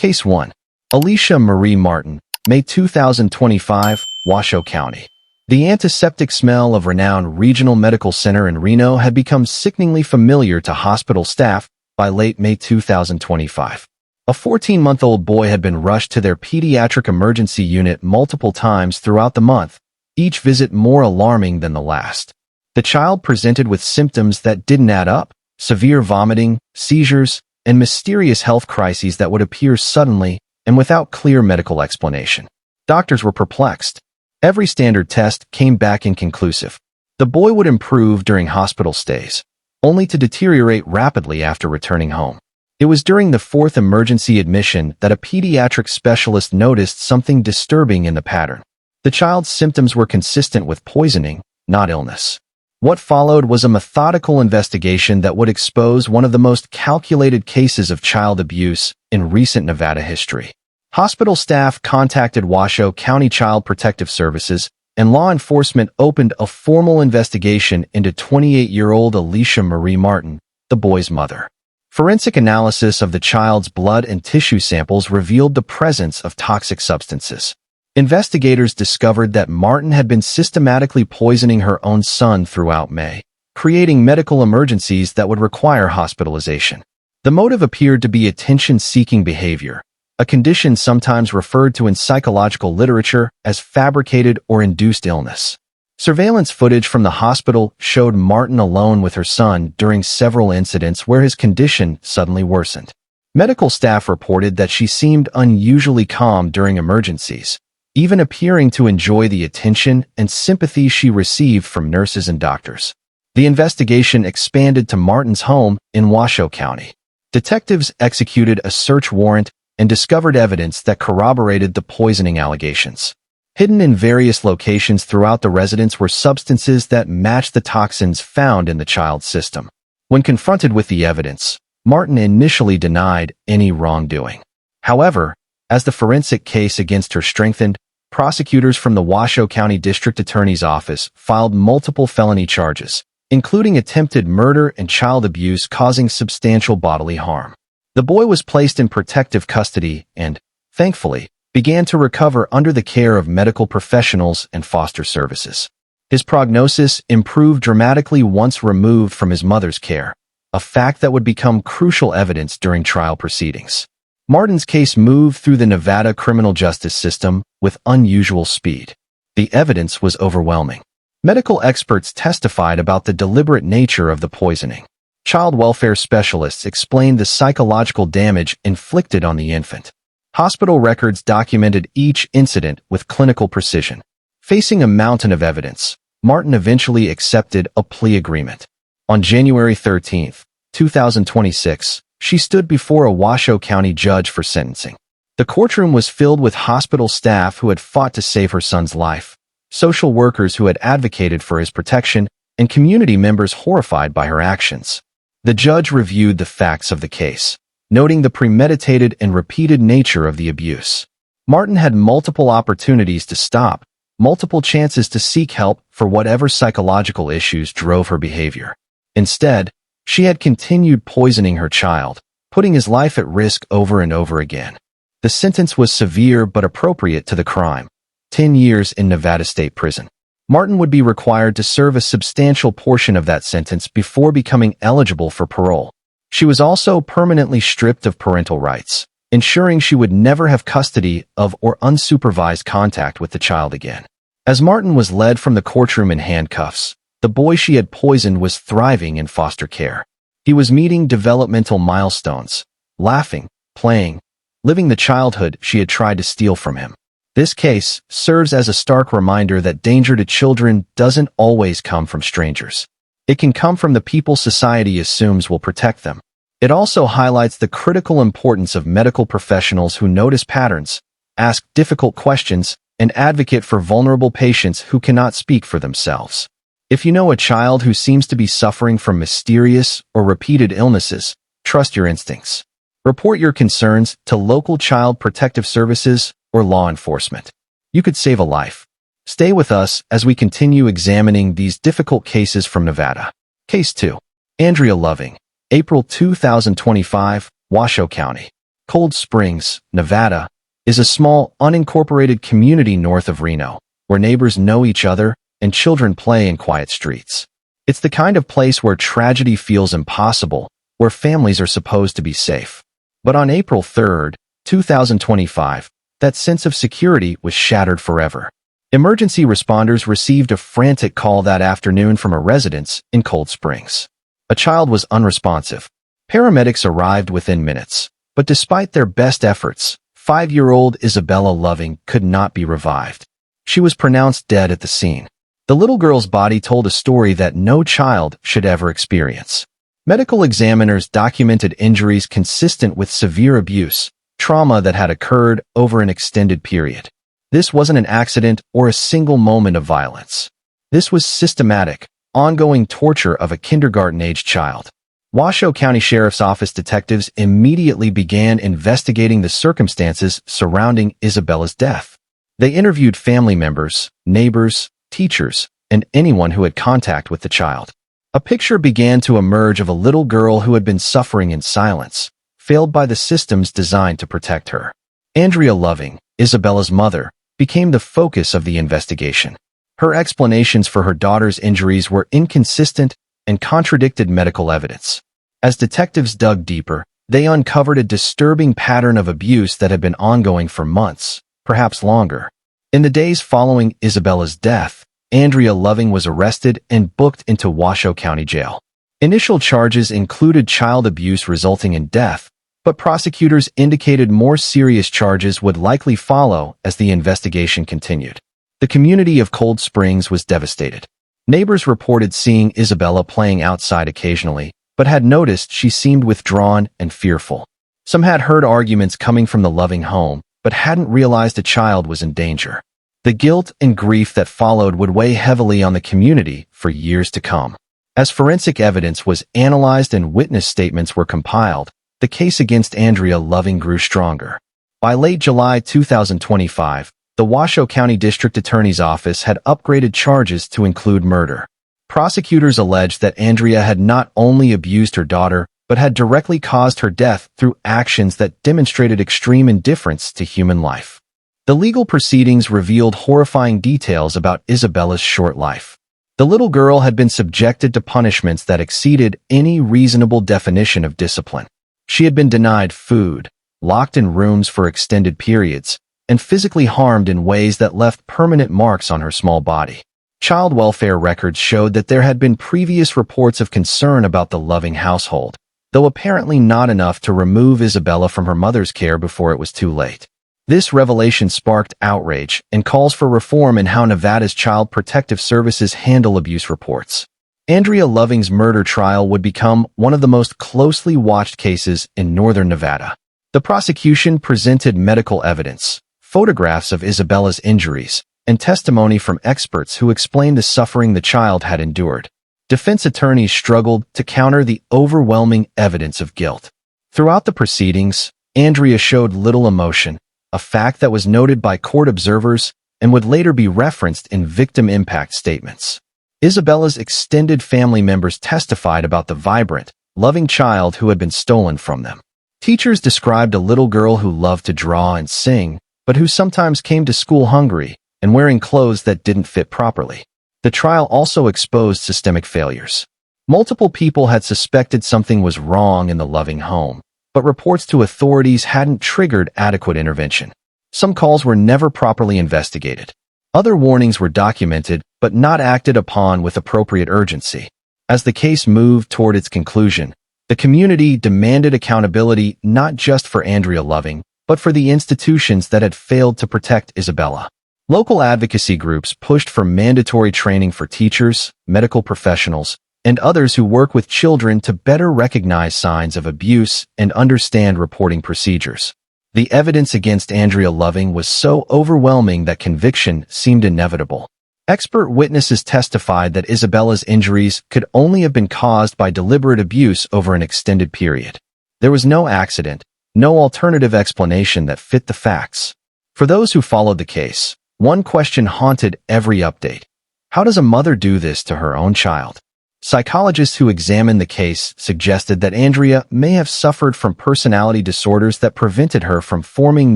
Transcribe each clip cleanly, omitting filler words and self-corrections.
Case 1. Alesha Marie Martin, May 2025, Washoe County. The antiseptic smell of renowned regional medical center in Reno had become sickeningly familiar to hospital staff by late May 2025. A 14-month-old boy had been rushed to their pediatric emergency unit multiple times throughout the month, each visit more alarming than the last. The child presented with symptoms that didn't add up: severe vomiting, seizures, and mysterious health crises that would appear suddenly and without clear medical explanation. Doctors were perplexed. Every standard test came back inconclusive. The boy would improve during hospital stays, only to deteriorate rapidly after returning home. It was during the fourth emergency admission that a pediatric specialist noticed something disturbing in the pattern. The child's symptoms were consistent with poisoning, not illness. What followed was a methodical investigation that would expose one of the most calculated cases of child abuse in recent Nevada history. Hospital staff contacted Washoe County Child Protective Services, and law enforcement opened a formal investigation into 28-year-old Alesha Marie Martin, the boy's mother. Forensic analysis of the child's blood and tissue samples revealed the presence of toxic substances. Investigators discovered that Martin had been systematically poisoning her own son throughout May, creating medical emergencies that would require hospitalization. The motive appeared to be attention-seeking behavior, a condition sometimes referred to in psychological literature as fabricated or induced illness. Surveillance footage from the hospital showed Martin alone with her son during several incidents where his condition suddenly worsened. Medical staff reported that she seemed unusually calm during emergencies, even appearing to enjoy the attention and sympathy she received from nurses and doctors. The investigation expanded to Martin's home in Washoe County. Detectives executed a search warrant and discovered evidence that corroborated the poisoning allegations. Hidden in various locations throughout the residence were substances that matched the toxins found in the child's system. When confronted with the evidence, Martin initially denied any wrongdoing. However, as the forensic case against her strengthened, prosecutors from the Washoe County District Attorney's Office filed multiple felony charges, including attempted murder and child abuse causing substantial bodily harm. The boy was placed in protective custody and, thankfully, began to recover under the care of medical professionals and foster services. His prognosis improved dramatically once removed from his mother's care, a fact that would become crucial evidence during trial proceedings. Martin's case moved through the Nevada criminal justice system with unusual speed. The evidence was overwhelming. Medical experts testified about the deliberate nature of the poisoning. Child welfare specialists explained the psychological damage inflicted on the infant. Hospital records documented each incident with clinical precision. Facing a mountain of evidence, Martin eventually accepted a plea agreement. On January 13, 2026, she stood before a Washoe County judge for sentencing. The courtroom was filled with hospital staff who had fought to save her son's life, social workers who had advocated for his protection, and community members horrified by her actions. The judge reviewed the facts of the case, noting the premeditated and repeated nature of the abuse. Martin had multiple opportunities to stop, multiple chances to seek help for whatever psychological issues drove her behavior. Instead, she had continued poisoning her child, putting his life at risk over and over again. The sentence was severe but appropriate to the crime: 10 years in Nevada State Prison. Martin would be required to serve a substantial portion of that sentence before becoming eligible for parole. She was also permanently stripped of parental rights, ensuring she would never have custody of or unsupervised contact with the child again. As Martin was led from the courtroom in handcuffs, the boy she had poisoned was thriving in foster care. He was meeting developmental milestones, laughing, playing, living the childhood she had tried to steal from him. This case serves as a stark reminder that danger to children doesn't always come from strangers. It can come from the people society assumes will protect them. It also highlights the critical importance of medical professionals who notice patterns, ask difficult questions, and advocate for vulnerable patients who cannot speak for themselves. If you know a child who seems to be suffering from mysterious or repeated illnesses, trust your instincts. Report your concerns to local child protective services or law enforcement. You could save a life. Stay with us as we continue examining these difficult cases from Nevada. Case 2. Andrea Loving, April 2025, Washoe County. Cold Springs, Nevada, is a small, unincorporated community north of Reno, where neighbors know each other and children play in quiet streets. It's the kind of place where tragedy feels impossible, where families are supposed to be safe. But on April 3, 2025, that sense of security was shattered forever. Emergency responders received a frantic call that afternoon from a residence in Cold Springs. A child was unresponsive. Paramedics arrived within minutes, but despite their best efforts, 5-year-old Isabella Loving could not be revived. She was pronounced dead at the scene. The little girl's body told a story that no child should ever experience. Medical examiners documented injuries consistent with severe abuse, trauma that had occurred over an extended period. This wasn't an accident or a single moment of violence. This was systematic, ongoing torture of a kindergarten-aged child. Washoe County Sheriff's Office detectives immediately began investigating the circumstances surrounding Isabella's death. They interviewed family members, neighbors, teachers, and anyone who had contact with the child. A picture began to emerge of a little girl who had been suffering in silence, failed by the systems designed to protect her. Andrea Loving, Isabella's mother, became the focus of the investigation. Her explanations for her daughter's injuries were inconsistent and contradicted medical evidence. As detectives dug deeper, they uncovered a disturbing pattern of abuse that had been ongoing for months, perhaps longer. In the days following Isabella's death, Andrea Loving was arrested and booked into Washoe County Jail. Initial charges included child abuse resulting in death, but prosecutors indicated more serious charges would likely follow as the investigation continued. The community of Cold Springs was devastated. Neighbors reported seeing Isabella playing outside occasionally, but had noticed she seemed withdrawn and fearful. Some had heard arguments coming from the Loving home, but hadn't realized a child was in danger. The guilt and grief that followed would weigh heavily on the community for years to come. As forensic evidence was analyzed and witness statements were compiled, the case against Andrea Loving grew stronger. By late July 2025, the Washoe County District Attorney's Office had upgraded charges to include murder. Prosecutors alleged that Andrea had not only abused her daughter, but had directly caused her death through actions that demonstrated extreme indifference to human life. The legal proceedings revealed horrifying details about Isabella's short life. The little girl had been subjected to punishments that exceeded any reasonable definition of discipline. She had been denied food, locked in rooms for extended periods, and physically harmed in ways that left permanent marks on her small body. Child welfare records showed that there had been previous reports of concern about the Loving household, though apparently not enough to remove Isabella from her mother's care before it was too late. This revelation sparked outrage and calls for reform in how Nevada's Child Protective Services handle abuse reports. Andrea Loving's murder trial would become one of the most closely watched cases in northern Nevada. The prosecution presented medical evidence, photographs of Isabella's injuries, and testimony from experts who explained the suffering the child had endured. Defense attorneys struggled to counter the overwhelming evidence of guilt. Throughout the proceedings, Andrea showed little emotion, a fact that was noted by court observers and would later be referenced in victim impact statements. Isabella's extended family members testified about the vibrant, loving child who had been stolen from them. Teachers described a little girl who loved to draw and sing, but who sometimes came to school hungry and wearing clothes that didn't fit properly. The trial also exposed systemic failures. Multiple people had suspected something was wrong in the Loving home, but reports to authorities hadn't triggered adequate intervention. Some calls were never properly investigated. Other warnings were documented, but not acted upon with appropriate urgency. As the case moved toward its conclusion, the community demanded accountability not just for Andrea Loving, but for the institutions that had failed to protect Isabella. Local advocacy groups pushed for mandatory training for teachers, medical professionals, and others who work with children to better recognize signs of abuse and understand reporting procedures. The evidence against Andrea Loving was so overwhelming that conviction seemed inevitable. Expert witnesses testified that Isabella's injuries could only have been caused by deliberate abuse over an extended period. There was no accident, no alternative explanation that fit the facts. For those who followed the case, one question haunted every update. How does a mother do this to her own child? Psychologists who examined the case suggested that Andrea may have suffered from personality disorders that prevented her from forming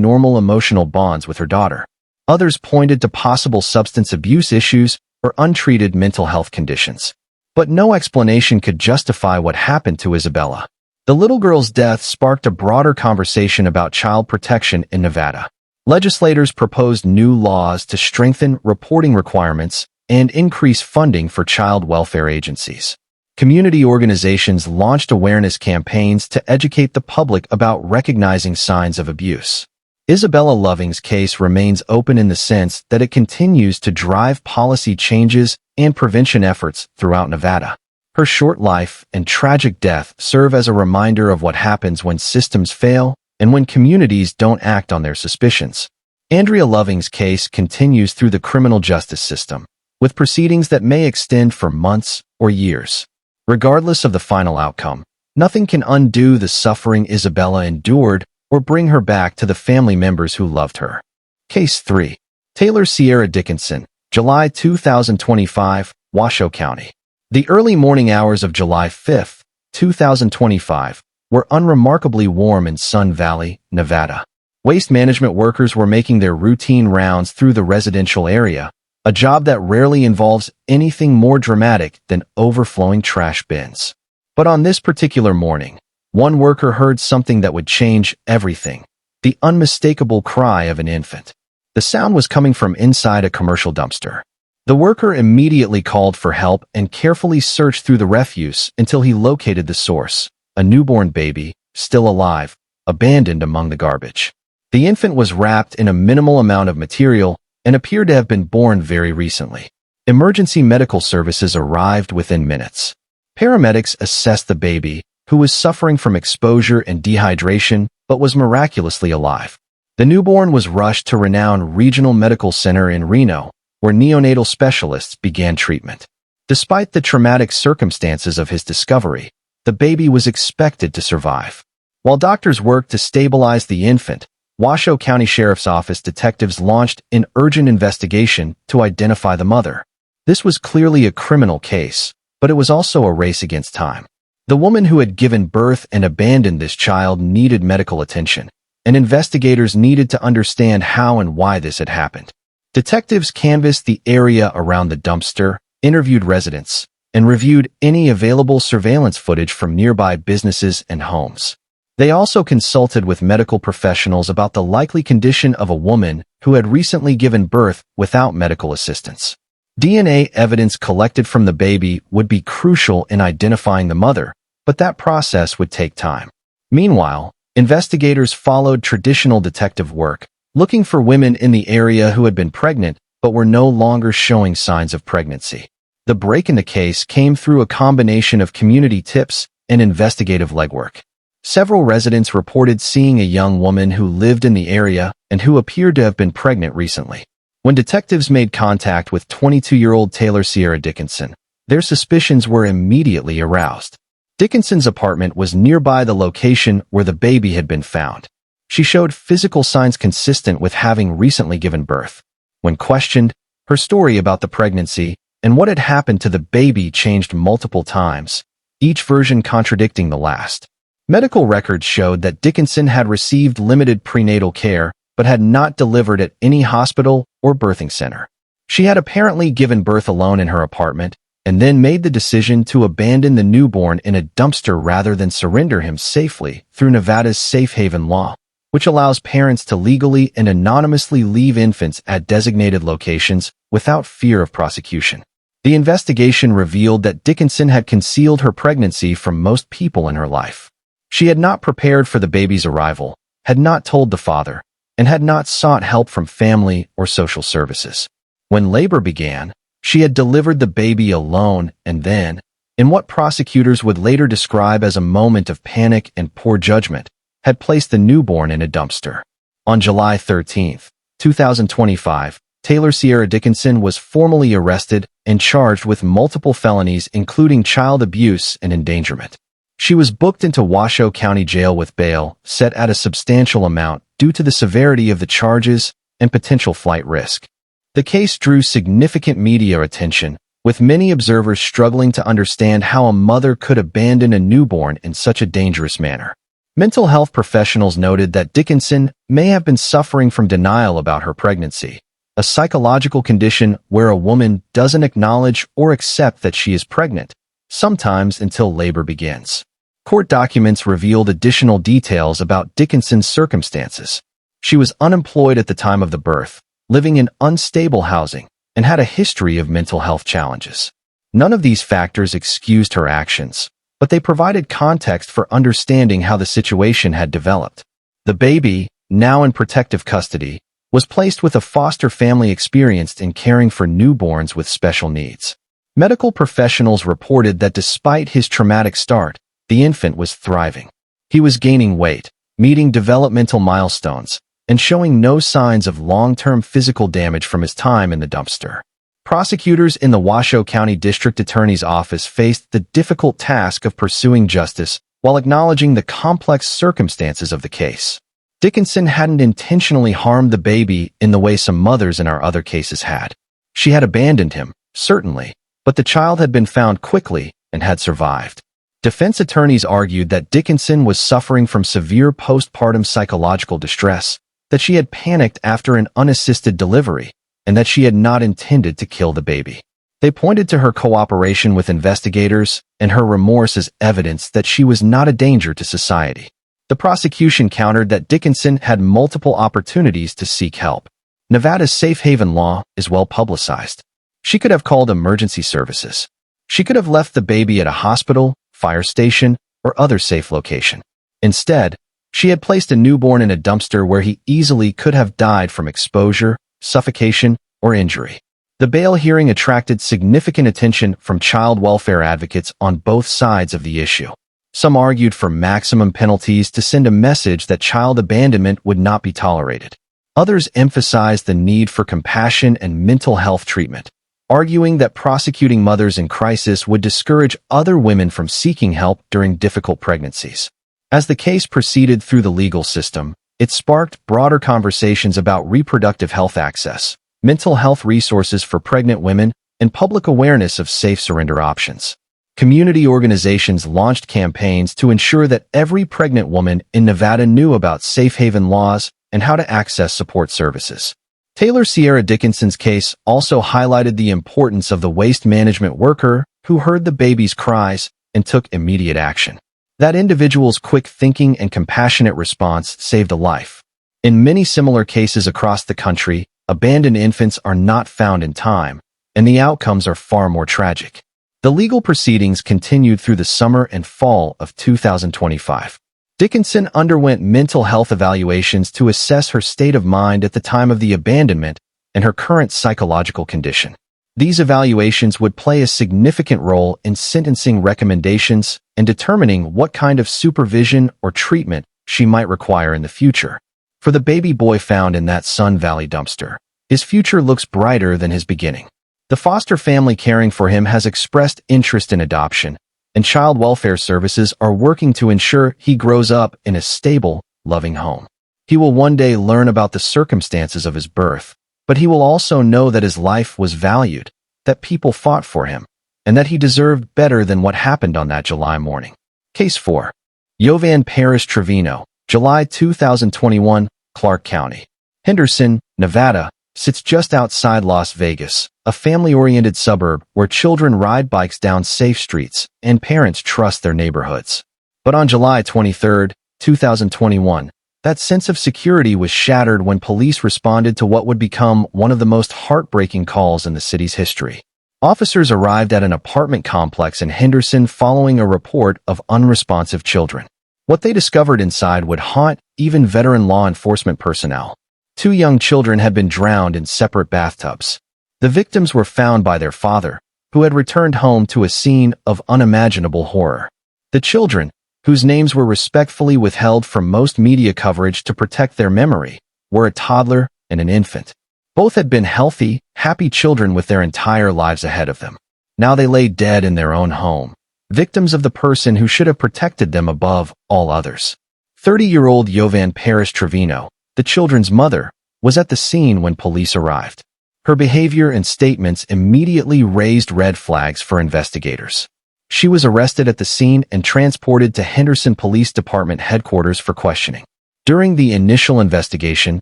normal emotional bonds with her daughter. Others pointed to possible substance abuse issues or untreated mental health conditions. But no explanation could justify what happened to Isabella. The little girl's death sparked a broader conversation about child protection in Nevada. Legislators proposed new laws to strengthen reporting requirements and increase funding for child welfare agencies. Community organizations launched awareness campaigns to educate the public about recognizing signs of abuse. Isabella Loving's case remains open in the sense that it continues to drive policy changes and prevention efforts throughout Nevada. Her short life and tragic death serve as a reminder of what happens when systems fail and when communities don't act on their suspicions. Andrea Loving's case continues through the criminal justice system, with proceedings that may extend for months or years. Regardless of the final outcome, nothing can undo the suffering Isabella endured or bring her back to the family members who loved her. Case 3. Taylor Sierra Dickinson, July 2025, Washoe County. The early morning hours of July 5, 2025, were unremarkably warm in Sun Valley, Nevada. Waste management workers were making their routine rounds through the residential area, a job that rarely involves anything more dramatic than overflowing trash bins. But on this particular morning, one worker heard something that would change everything: the unmistakable cry of an infant. The sound was coming from inside a commercial dumpster. The worker immediately called for help and carefully searched through the refuse until he located the source: a newborn baby, still alive, abandoned among the garbage. The infant was wrapped in a minimal amount of material and appeared to have been born very recently. Emergency medical services arrived within minutes. Paramedics assessed the baby, who was suffering from exposure and dehydration but was miraculously alive. The newborn was rushed to renowned Regional Medical Center in Reno, where neonatal specialists began treatment. Despite the traumatic circumstances of his discovery, the baby was expected to survive. While doctors worked to stabilize the infant, Washoe County Sheriff's Office detectives launched an urgent investigation to identify the mother. This was clearly a criminal case, but it was also a race against time. The woman who had given birth and abandoned this child needed medical attention, and investigators needed to understand how and why this had happened. Detectives canvassed the area around the dumpster, interviewed residents, and reviewed any available surveillance footage from nearby businesses and homes. They also consulted with medical professionals about the likely condition of a woman who had recently given birth without medical assistance. DNA evidence collected from the baby would be crucial in identifying the mother, but that process would take time. Meanwhile, investigators followed traditional detective work, looking for women in the area who had been pregnant but were no longer showing signs of pregnancy. The break in the case came through a combination of community tips and investigative legwork. Several residents reported seeing a young woman who lived in the area and who appeared to have been pregnant recently. When detectives made contact with 22-year-old Taylor Sierra Dickinson, their suspicions were immediately aroused. Dickinson's apartment was nearby the location where the baby had been found. She showed physical signs consistent with having recently given birth. When questioned, her story about the pregnancy and what had happened to the baby changed multiple times, each version contradicting the last. Medical records showed that Dickinson had received limited prenatal care but had not delivered at any hospital or birthing center. She had apparently given birth alone in her apartment and then made the decision to abandon the newborn in a dumpster rather than surrender him safely through Nevada's safe haven law, which allows parents to legally and anonymously leave infants at designated locations without fear of prosecution. The investigation revealed that Dickinson had concealed her pregnancy from most people in her life. She had not prepared for the baby's arrival, had not told the father, and had not sought help from family or social services. When labor began, she had delivered the baby alone and then, in what prosecutors would later describe as a moment of panic and poor judgment, had placed the newborn in a dumpster. On July 13, 2025, Taylor Sierra Dickinson was formally arrested and charged with multiple felonies including child abuse and endangerment. She was booked into Washoe County Jail with bail set at a substantial amount due to the severity of the charges and potential flight risk. The case drew significant media attention, with many observers struggling to understand how a mother could abandon a newborn in such a dangerous manner. Mental health professionals noted that Dickinson may have been suffering from denial about her pregnancy, a psychological condition where a woman doesn't acknowledge or accept that she is pregnant, sometimes until labor begins. Court documents revealed additional details about Dickinson's circumstances. She was unemployed at the time of the birth, living in unstable housing, and had a history of mental health challenges. None of these factors excused her actions, but they provided context for understanding how the situation had developed. The baby, now in protective custody, was placed with a foster family experienced in caring for newborns with special needs. Medical professionals reported that despite his traumatic start, the infant was thriving. He was gaining weight, meeting developmental milestones, and showing no signs of long-term physical damage from his time in the dumpster. Prosecutors in the Washoe County District Attorney's Office faced the difficult task of pursuing justice while acknowledging the complex circumstances of the case. Dickinson hadn't intentionally harmed the baby in the way some mothers in our other cases had. She had abandoned him, certainly, but the child had been found quickly and had survived. Defense attorneys argued that Dickinson was suffering from severe postpartum psychological distress, that she had panicked after an unassisted delivery, and that she had not intended to kill the baby. They pointed to her cooperation with investigators and her remorse as evidence that she was not a danger to society. The prosecution countered that Dickinson had multiple opportunities to seek help. Nevada's safe haven law is well publicized. She could have called emergency services. She could have left the baby at a hospital, fire station, or other safe location. Instead, she had placed a newborn in a dumpster where he easily could have died from exposure, suffocation, or injury. The bail hearing attracted significant attention from child welfare advocates on both sides of the issue. Some argued for maximum penalties to send a message that child abandonment would not be tolerated. Others emphasized the need for compassion and mental health treatment, arguing that prosecuting mothers in crisis would discourage other women from seeking help during difficult pregnancies. As the case proceeded through the legal system, it sparked broader conversations about reproductive health access, mental health resources for pregnant women, and public awareness of safe surrender options. Community organizations launched campaigns to ensure that every pregnant woman in Nevada knew about safe haven laws and how to access support services. Taylor Sierra Dickinson's case also highlighted the importance of the waste management worker who heard the baby's cries and took immediate action. That individual's quick thinking and compassionate response saved a life. In many similar cases across the country, abandoned infants are not found in time, and the outcomes are far more tragic. The legal proceedings continued through the summer and fall of 2025. Dickinson underwent mental health evaluations to assess her state of mind at the time of the abandonment and her current psychological condition. These evaluations would play a significant role in sentencing recommendations and determining what kind of supervision or treatment she might require in the future. For the baby boy found in that Sun Valley dumpster, his future looks brighter than his beginning. The foster family caring for him has expressed interest in adoption, and child welfare services are working to ensure he grows up in a stable, loving home. He will one day learn about the circumstances of his birth, but he will also know that his life was valued, that people fought for him, and that he deserved better than what happened on that July morning. Case 4. Jovan Trevino, July 2021, Clark County. Henderson, Nevada, sits just outside Las Vegas, a family-oriented suburb where children ride bikes down safe streets and parents trust their neighborhoods. But on July 23, 2021, that sense of security was shattered when police responded to what would become one of the most heartbreaking calls in the city's history. Officers arrived at an apartment complex in Henderson following a report of unresponsive children. What they discovered inside would haunt even veteran law enforcement personnel. 2 young children had been drowned in separate bathtubs. The victims were found by their father, who had returned home to a scene of unimaginable horror. The children, whose names were respectfully withheld from most media coverage to protect their memory, were a toddler and an infant. Both had been healthy, happy children with their entire lives ahead of them. Now they lay dead in their own home, victims of the person who should have protected them above all others. 30-year-old Jovan Trevino, the children's mother, was at the scene when police arrived. Her behavior and statements immediately raised red flags for investigators. She was arrested at the scene and transported to Henderson Police Department headquarters for questioning. During the initial investigation,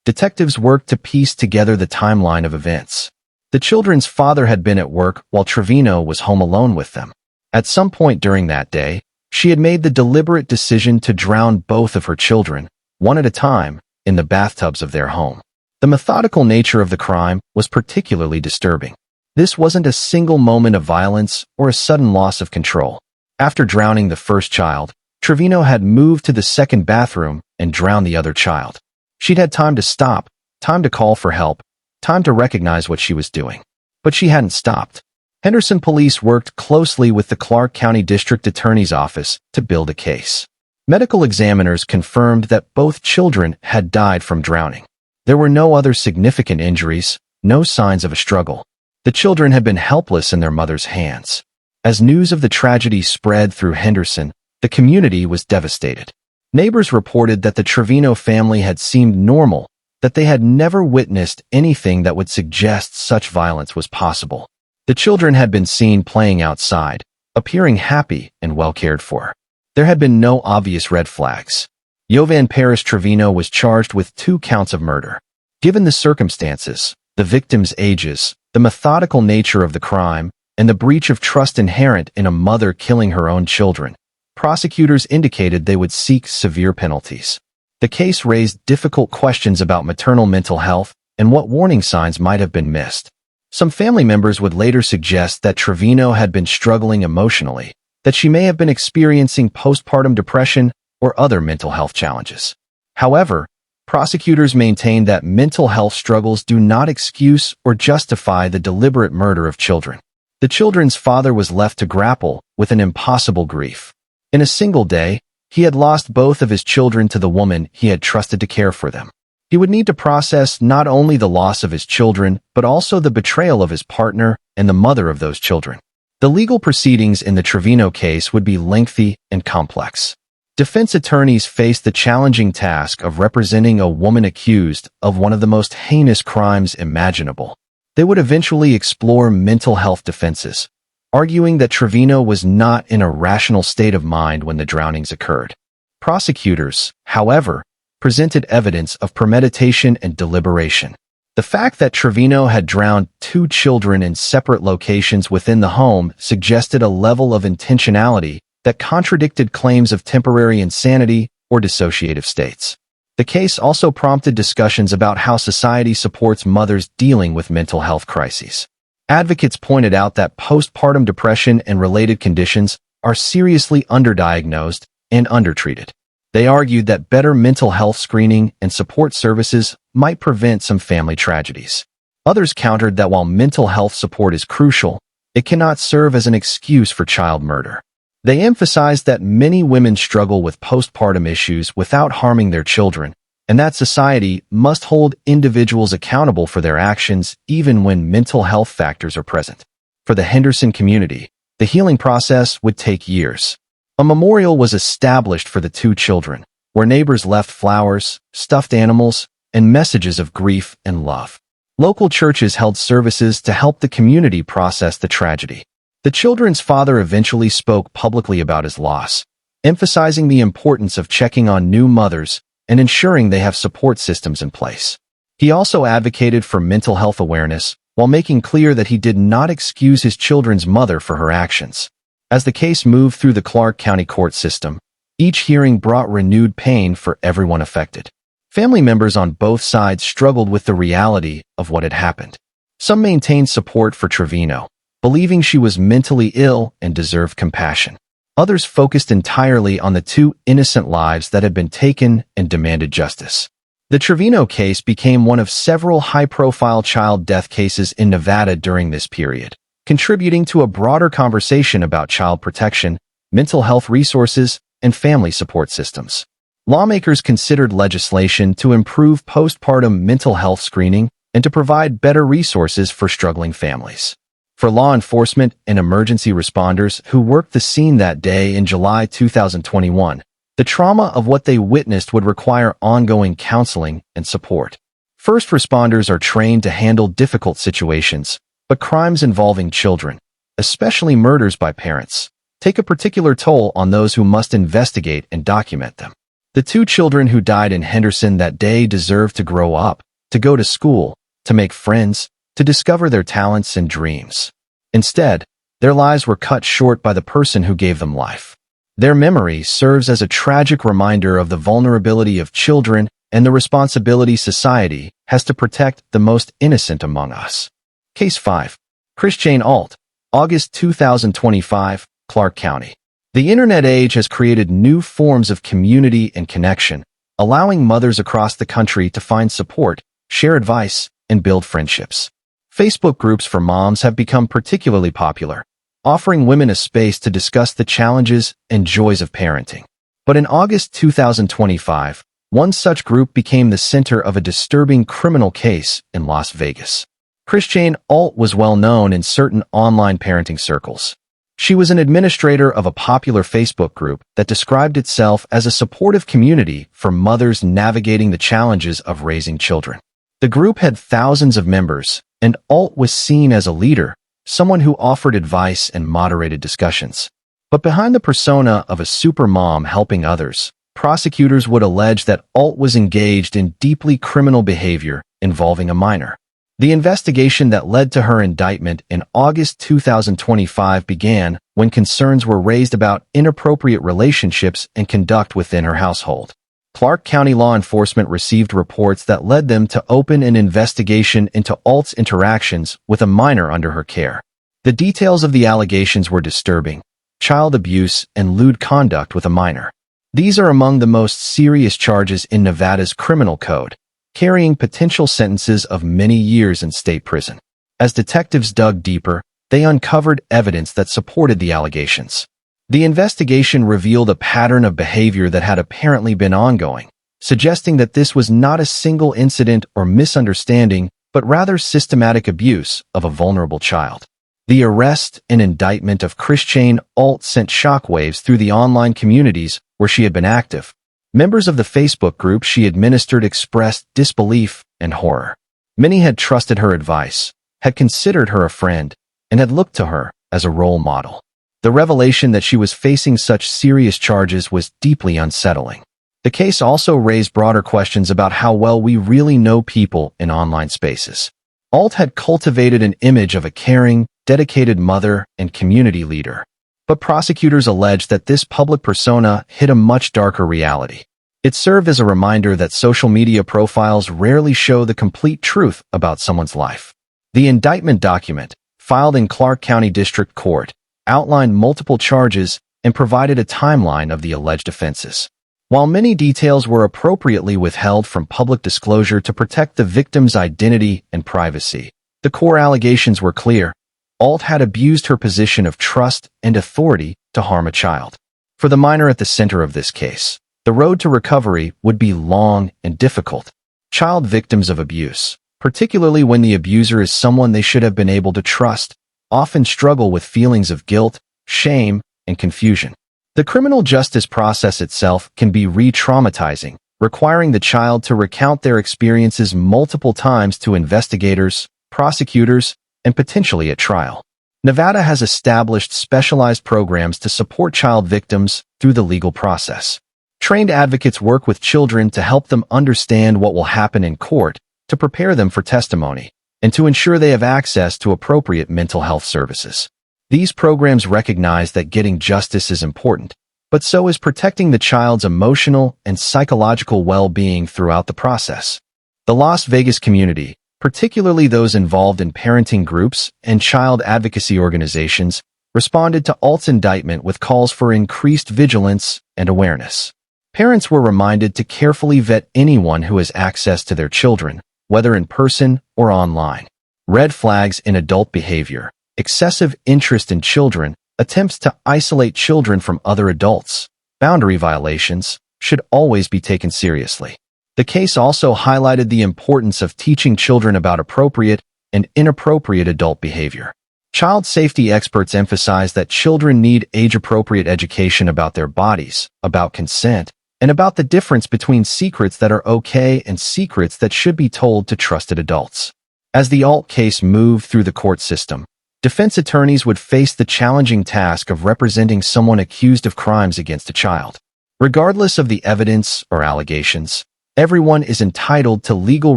detectives worked to piece together the timeline of events. The children's father had been at work while Trevino was home alone with them. At some point during that day, she had made the deliberate decision to drown both of her children, one at a time, in the bathtubs of their home. The methodical nature of the crime was particularly disturbing. This wasn't a single moment of violence or a sudden loss of control. After drowning the first child, Trevino had moved to the second bathroom and drowned the other child. She'd had time to stop, time to call for help, time to recognize what she was doing. But she hadn't stopped. Henderson police worked closely with the Clark County District Attorney's Office to build a case. Medical examiners confirmed that both children had died from drowning. There were no other significant injuries, no signs of a struggle. The children had been helpless in their mother's hands. As news of the tragedy spread through Henderson, the community was devastated. Neighbors reported that the Trevino family had seemed normal, that they had never witnessed anything that would suggest such violence was possible. The children had been seen playing outside, appearing happy and well cared for. There had been no obvious red flags. Jovan Trevino was charged with 2 counts of murder. Given the circumstances, the victims' ages, the methodical nature of the crime, and the breach of trust inherent in a mother killing her own children, prosecutors indicated they would seek severe penalties. The case raised difficult questions about maternal mental health and what warning signs might have been missed. Some family members would later suggest that Trevino had been struggling emotionally, that she may have been experiencing postpartum depression or other mental health challenges. However, prosecutors maintained that mental health struggles do not excuse or justify the deliberate murder of children. The children's father was left to grapple with an impossible grief. In a single day, he had lost both of his children to the woman he had trusted to care for them. He would need to process not only the loss of his children, but also the betrayal of his partner and the mother of those children. The legal proceedings in the Trevino case would be lengthy and complex. Defense attorneys faced the challenging task of representing a woman accused of one of the most heinous crimes imaginable. They would eventually explore mental health defenses, arguing that Trevino was not in a rational state of mind when the drownings occurred. Prosecutors, however, presented evidence of premeditation and deliberation. The fact that Trevino had drowned 2 children in separate locations within the home suggested a level of intentionality that contradicted claims of temporary insanity or dissociative states. The case also prompted discussions about how society supports mothers dealing with mental health crises. Advocates pointed out that postpartum depression and related conditions are seriously underdiagnosed and undertreated. They argued that better mental health screening and support services might prevent some family tragedies. Others countered that while mental health support is crucial, it cannot serve as an excuse for child murder. They emphasized that many women struggle with postpartum issues without harming their children, and that society must hold individuals accountable for their actions even when mental health factors are present. For the Henderson community, the healing process would take years. A memorial was established for the 2 children, where neighbors left flowers, stuffed animals, and messages of grief and love. Local churches held services to help the community process the tragedy. The children's father eventually spoke publicly about his loss, emphasizing the importance of checking on new mothers and ensuring they have support systems in place. He also advocated for mental health awareness while making clear that he did not excuse his children's mother for her actions. As the case moved through the Clark County court system, each hearing brought renewed pain for everyone affected. Family members on both sides struggled with the reality of what had happened. Some maintained support for Trevino, believing she was mentally ill and deserved compassion. Others focused entirely on the 2 innocent lives that had been taken and demanded justice. The Trevino case became one of several high-profile child death cases in Nevada during this period, contributing to a broader conversation about child protection, mental health resources, and family support systems. Lawmakers considered legislation to improve postpartum mental health screening and to provide better resources for struggling families. For law enforcement and emergency responders who worked the scene that day in July 2021, the trauma of what they witnessed would require ongoing counseling and support. First responders are trained to handle difficult situations, but crimes involving children, especially murders by parents, take a particular toll on those who must investigate and document them. The 2 children who died in Henderson that day deserve to grow up, to go to school, to make friends, to discover their talents and dreams. Instead, their lives were cut short by the person who gave them life. Their memory serves as a tragic reminder of the vulnerability of children and the responsibility society has to protect the most innocent among us. Case 5. Christiann Ault, August 2025, Clark County. The internet age has created new forms of community and connection, allowing mothers across the country to find support, share advice, and build friendships. Facebook groups for moms have become particularly popular, offering women a space to discuss the challenges and joys of parenting. But in August 2025, one such group became the center of a disturbing criminal case in Las Vegas. Christiann Ault was well known in certain online parenting circles. She was an administrator of a popular Facebook group that described itself as a supportive community for mothers navigating the challenges of raising children. The group had thousands of members, and Ault was seen as a leader, someone who offered advice and moderated discussions. But behind the persona of a super mom helping others, prosecutors would allege that Ault was engaged in deeply criminal behavior involving a minor. The investigation that led to her indictment in August 2025 began when concerns were raised about inappropriate relationships and conduct within her household. Clark County law enforcement received reports that led them to open an investigation into Ault's interactions with a minor under her care. The details of the allegations were disturbing: child abuse and lewd conduct with a minor. These are among the most serious charges in Nevada's criminal code, carrying potential sentences of many years in state prison. As detectives dug deeper, they uncovered evidence that supported the allegations. The investigation revealed a pattern of behavior that had apparently been ongoing, suggesting that this was not a single incident or misunderstanding, but rather systematic abuse of a vulnerable child. The arrest and indictment of Christiann Ault sent shockwaves through the online communities where she had been active. Members of the Facebook group she administered expressed disbelief and horror. Many had trusted her advice, had considered her a friend, and had looked to her as a role model. The revelation that she was facing such serious charges was deeply unsettling. The case also raised broader questions about how well we really know people in online spaces. Ault had cultivated an image of a caring, dedicated mother and community leader. But prosecutors alleged that this public persona hid a much darker reality. It served as a reminder that social media profiles rarely show the complete truth about someone's life. The indictment document, filed in Clark County District Court, outlined multiple charges and provided a timeline of the alleged offenses. While many details were appropriately withheld from public disclosure to protect the victim's identity and privacy, the core allegations were clear. Ault had abused her position of trust and authority to harm a child. For the minor at the center of this case, the road to recovery would be long and difficult. Child victims of abuse, particularly when the abuser is someone they should have been able to trust, often struggle with feelings of guilt, shame, and confusion. The criminal justice process itself can be re-traumatizing, requiring the child to recount their experiences multiple times to investigators, prosecutors, and potentially at trial. Nevada has established specialized programs to support child victims through the legal process. Trained advocates work with children to help them understand what will happen in court, to prepare them for testimony, and to ensure they have access to appropriate mental health services. These programs recognize that getting justice is important, but so is protecting the child's emotional and psychological well-being throughout the process. The Las Vegas community, particularly those involved in parenting groups and child advocacy organizations, responded to Ault's indictment with calls for increased vigilance and awareness. Parents were reminded to carefully vet anyone who has access to their children, whether in person or online. Red flags in adult behavior, excessive interest in children, attempts to isolate children from other adults, boundary violations, should always be taken seriously. The case also highlighted the importance of teaching children about appropriate and inappropriate adult behavior. Child safety experts emphasize that children need age-appropriate education about their bodies, about consent, and about the difference between secrets that are okay and secrets that should be told to trusted adults. As the Ault case moved through the court system, defense attorneys would face the challenging task of representing someone accused of crimes against a child. Regardless of the evidence or allegations, everyone is entitled to legal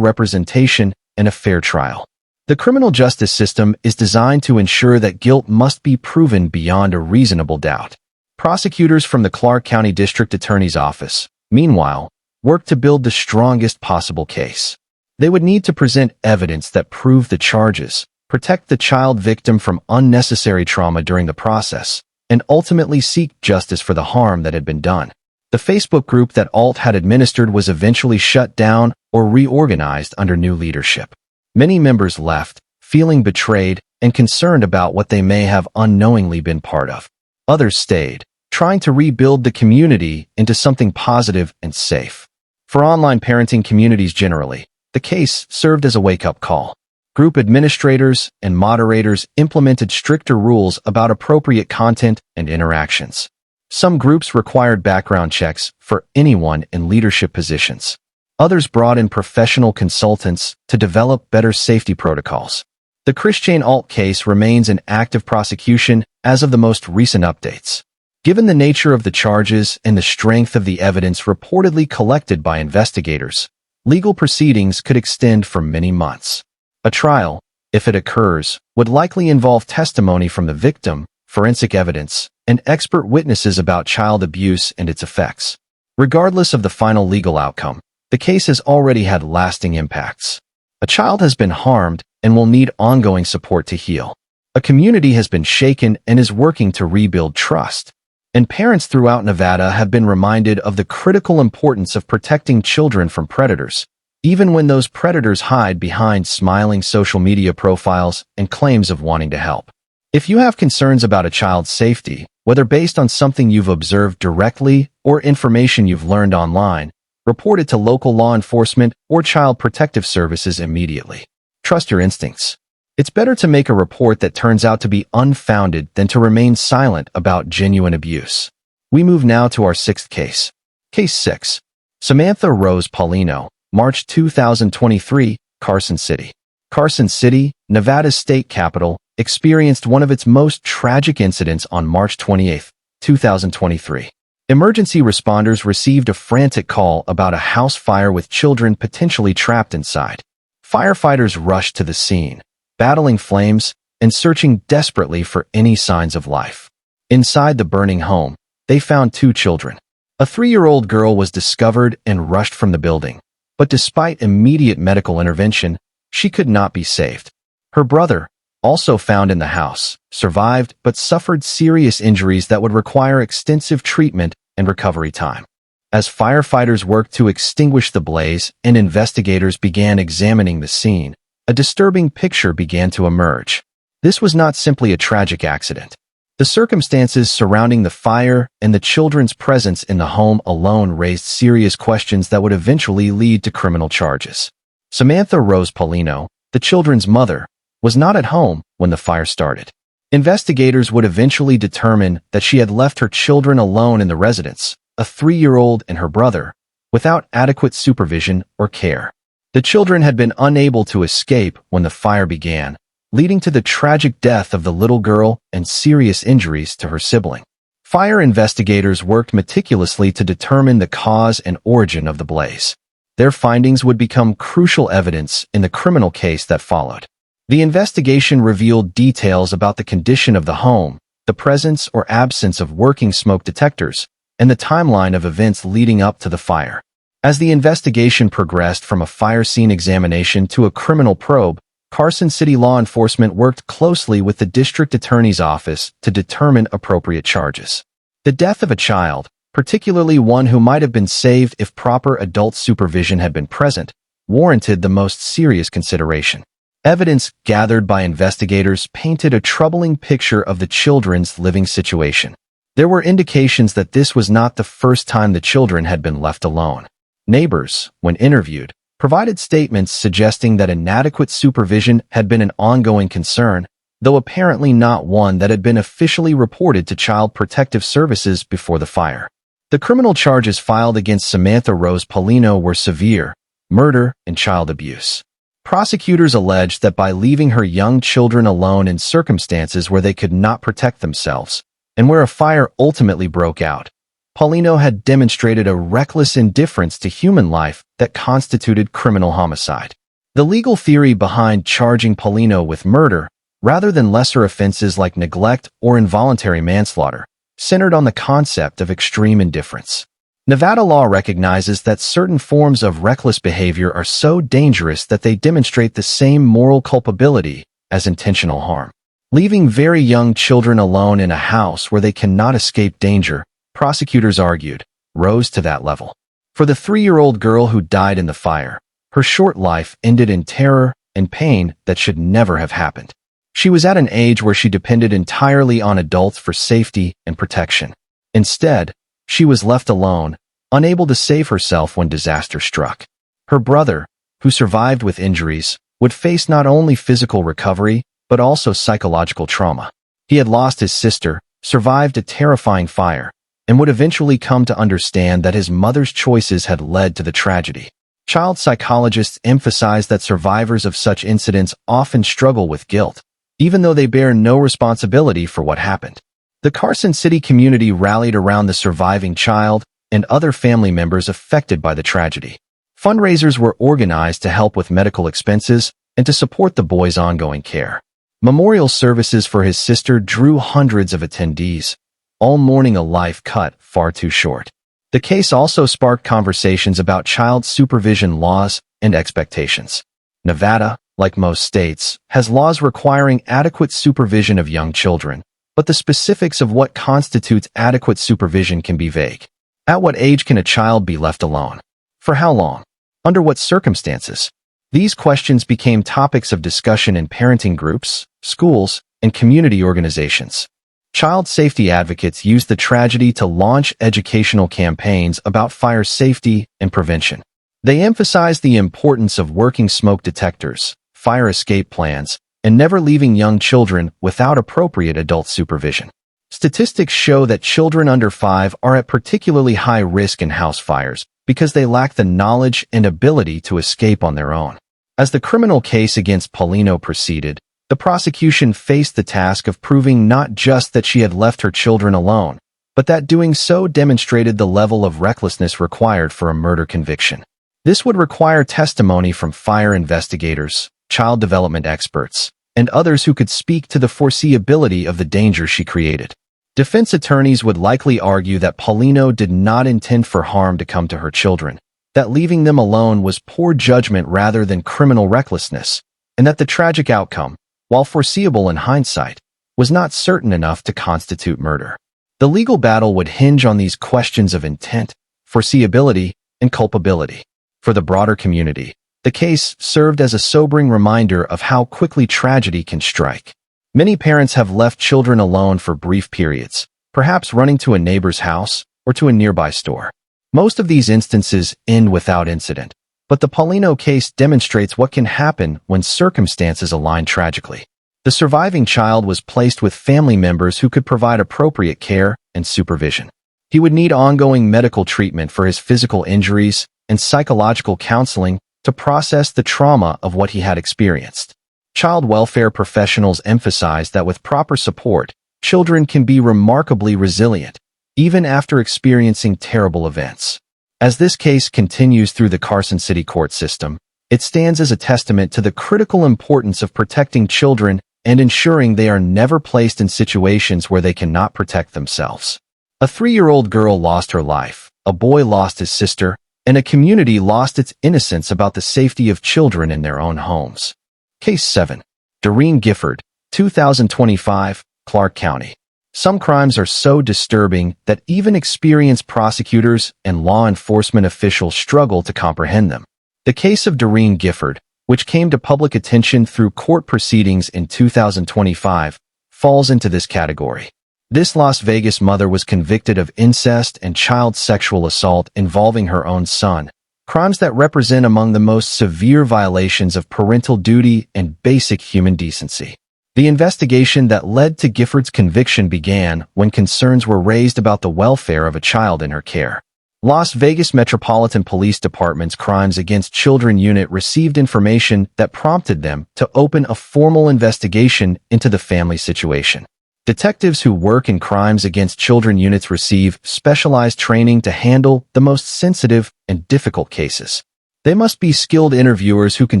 representation and a fair trial. The criminal justice system is designed to ensure that guilt must be proven beyond a reasonable doubt. Prosecutors from the Clark County District Attorney's Office, meanwhile, work to build the strongest possible case. They would need to present evidence that proved the charges, protect the child victim from unnecessary trauma during the process, and ultimately seek justice for the harm that had been done. The Facebook group that Ault had administered was eventually shut down or reorganized under new leadership. Many members left, feeling betrayed and concerned about what they may have unknowingly been part of. Others stayed, trying to rebuild the community into something positive and safe. For online parenting communities generally, the case served as a wake-up call. Group administrators and moderators implemented stricter rules about appropriate content and interactions. Some groups required background checks for anyone in leadership positions. Others brought in professional consultants to develop better safety protocols. The Christiann Ault case remains in active prosecution as of the most recent updates. Given the nature of the charges and the strength of the evidence reportedly collected by investigators, legal proceedings could extend for many months. A trial, if it occurs, would likely involve testimony from the victim, forensic evidence, and expert witnesses about child abuse and its effects. Regardless of the final legal outcome, the case has already had lasting impacts. A child has been harmed and will need ongoing support to heal. A community has been shaken and is working to rebuild trust. And parents throughout Nevada have been reminded of the critical importance of protecting children from predators, even when those predators hide behind smiling social media profiles and claims of wanting to help. If you have concerns about a child's safety, whether based on something you've observed directly or information you've learned online, report it to local law enforcement or child protective services immediately. Trust your instincts. It's better to make a report that turns out to be unfounded than to remain silent about genuine abuse. We move now to our sixth case. Case 6. Samantha Rose Paulino, March 2023, Carson City. Carson City, Nevada's state capital, experienced one of its most tragic incidents on March 28, 2023. Emergency responders received a frantic call about a house fire with children potentially trapped inside. Firefighters rushed to the scene, battling flames and searching desperately for any signs of life. Inside the burning home, they found 2 children. A 3-year-old girl was discovered and rushed from the building, but despite immediate medical intervention, she could not be saved. Her brother, also found in the house, survived but suffered serious injuries that would require extensive treatment and recovery time. As firefighters worked to extinguish the blaze and investigators began examining the scene, a disturbing picture began to emerge. This was not simply a tragic accident. The circumstances surrounding the fire and the children's presence in the home alone raised serious questions that would eventually lead to criminal charges. Samantha Rose Paulino, the children's mother, was not at home when the fire started. Investigators would eventually determine that she had left her children alone in the residence, a 3-year-old and her brother, without adequate supervision or care. The children had been unable to escape when the fire began, leading to the tragic death of the little girl and serious injuries to her sibling. Fire investigators worked meticulously to determine the cause and origin of the blaze. Their findings would become crucial evidence in the criminal case that followed. The investigation revealed details about the condition of the home, the presence or absence of working smoke detectors, and the timeline of events leading up to the fire. As the investigation progressed from a fire scene examination to a criminal probe, Carson City law enforcement worked closely with the district attorney's office to determine appropriate charges. The death of a child, particularly one who might have been saved if proper adult supervision had been present, warranted the most serious consideration. Evidence gathered by investigators painted a troubling picture of the children's living situation. There were indications that this was not the first time the children had been left alone. Neighbors, when interviewed, provided statements suggesting that inadequate supervision had been an ongoing concern, though apparently not one that had been officially reported to Child Protective Services before the fire. The criminal charges filed against Samantha Rose Paulino were severe: murder and child abuse. Prosecutors alleged that by leaving her young children alone in circumstances where they could not protect themselves, and where a fire ultimately broke out, Paulino had demonstrated a reckless indifference to human life that constituted criminal homicide. The legal theory behind charging Paulino with murder, rather than lesser offenses like neglect or involuntary manslaughter, centered on the concept of extreme indifference. Nevada law recognizes that certain forms of reckless behavior are so dangerous that they demonstrate the same moral culpability as intentional harm. Leaving very young children alone in a house where they cannot escape danger, prosecutors argued, rose to that level. For the 3-year-old girl who died in the fire, her short life ended in terror and pain that should never have happened. She was at an age where she depended entirely on adults for safety and protection. Instead, she was left alone, unable to save herself when disaster struck. Her brother, who survived with injuries, would face not only physical recovery, but also psychological trauma. He had lost his sister, survived a terrifying fire, and would eventually come to understand that his mother's choices had led to the tragedy. Child psychologists emphasize that survivors of such incidents often struggle with guilt, even though they bear no responsibility for what happened. The Carson City community rallied around the surviving child and other family members affected by the tragedy. Fundraisers were organized to help with medical expenses and to support the boy's ongoing care. Memorial services for his sister drew hundreds of attendees, all mourning a life cut far too short. The case also sparked conversations about child supervision laws and expectations. Nevada, like most states, has laws requiring adequate supervision of young children, but the specifics of what constitutes adequate supervision can be vague. At what age can a child be left alone? For how long? Under what circumstances? These questions became topics of discussion in parenting groups, schools, and community organizations. Child safety advocates used the tragedy to launch educational campaigns about fire safety and prevention. They emphasized the importance of working smoke detectors, fire escape plans, and never leaving young children without appropriate adult supervision. Statistics show that children under 5 are at particularly high risk in house fires because they lack the knowledge and ability to escape on their own. As the criminal case against Paulino proceeded, the prosecution faced the task of proving not just that she had left her children alone, but that doing so demonstrated the level of recklessness required for a murder conviction. This would require testimony from fire investigators, child development experts, and others who could speak to the foreseeability of the danger she created. Defense attorneys would likely argue that Paulino did not intend for harm to come to her children, that leaving them alone was poor judgment rather than criminal recklessness, and that the tragic outcome, while foreseeable in hindsight, was not certain enough to constitute murder. The legal battle would hinge on these questions of intent, foreseeability, and culpability. For the broader community, the case served as a sobering reminder of how quickly tragedy can strike. Many parents have left children alone for brief periods, perhaps running to a neighbor's house or to a nearby store. Most of these instances end without incident, but the Paulino case demonstrates what can happen when circumstances align tragically. The surviving child was placed with family members who could provide appropriate care and supervision. He would need ongoing medical treatment for his physical injuries and psychological counseling to process the trauma of what he had experienced. Child welfare professionals emphasize that with proper support, children can be remarkably resilient, even after experiencing terrible events. As this case continues through the Carson City court system, it stands as a testament to the critical importance of protecting children and ensuring they are never placed in situations where they cannot protect themselves. A 3-year-old girl lost her life, a boy lost his sister, and a community lost its innocence about the safety of children in their own homes. Case 7. Doreene Gifford, 2025, Clark County. Some crimes are so disturbing that even experienced prosecutors and law enforcement officials struggle to comprehend them. The case of Doreene Gifford, which came to public attention through court proceedings in 2025, falls into this category. This Las Vegas mother was convicted of incest and child sexual assault involving her own son, crimes that represent among the most severe violations of parental duty and basic human decency. The investigation that led to Gifford's conviction began when concerns were raised about the welfare of a child in her care. Las Vegas Metropolitan Police Department's Crimes Against Children Unit received information that prompted them to open a formal investigation into the family situation. Detectives who work in Crimes Against Children units receive specialized training to handle the most sensitive and difficult cases. They must be skilled interviewers who can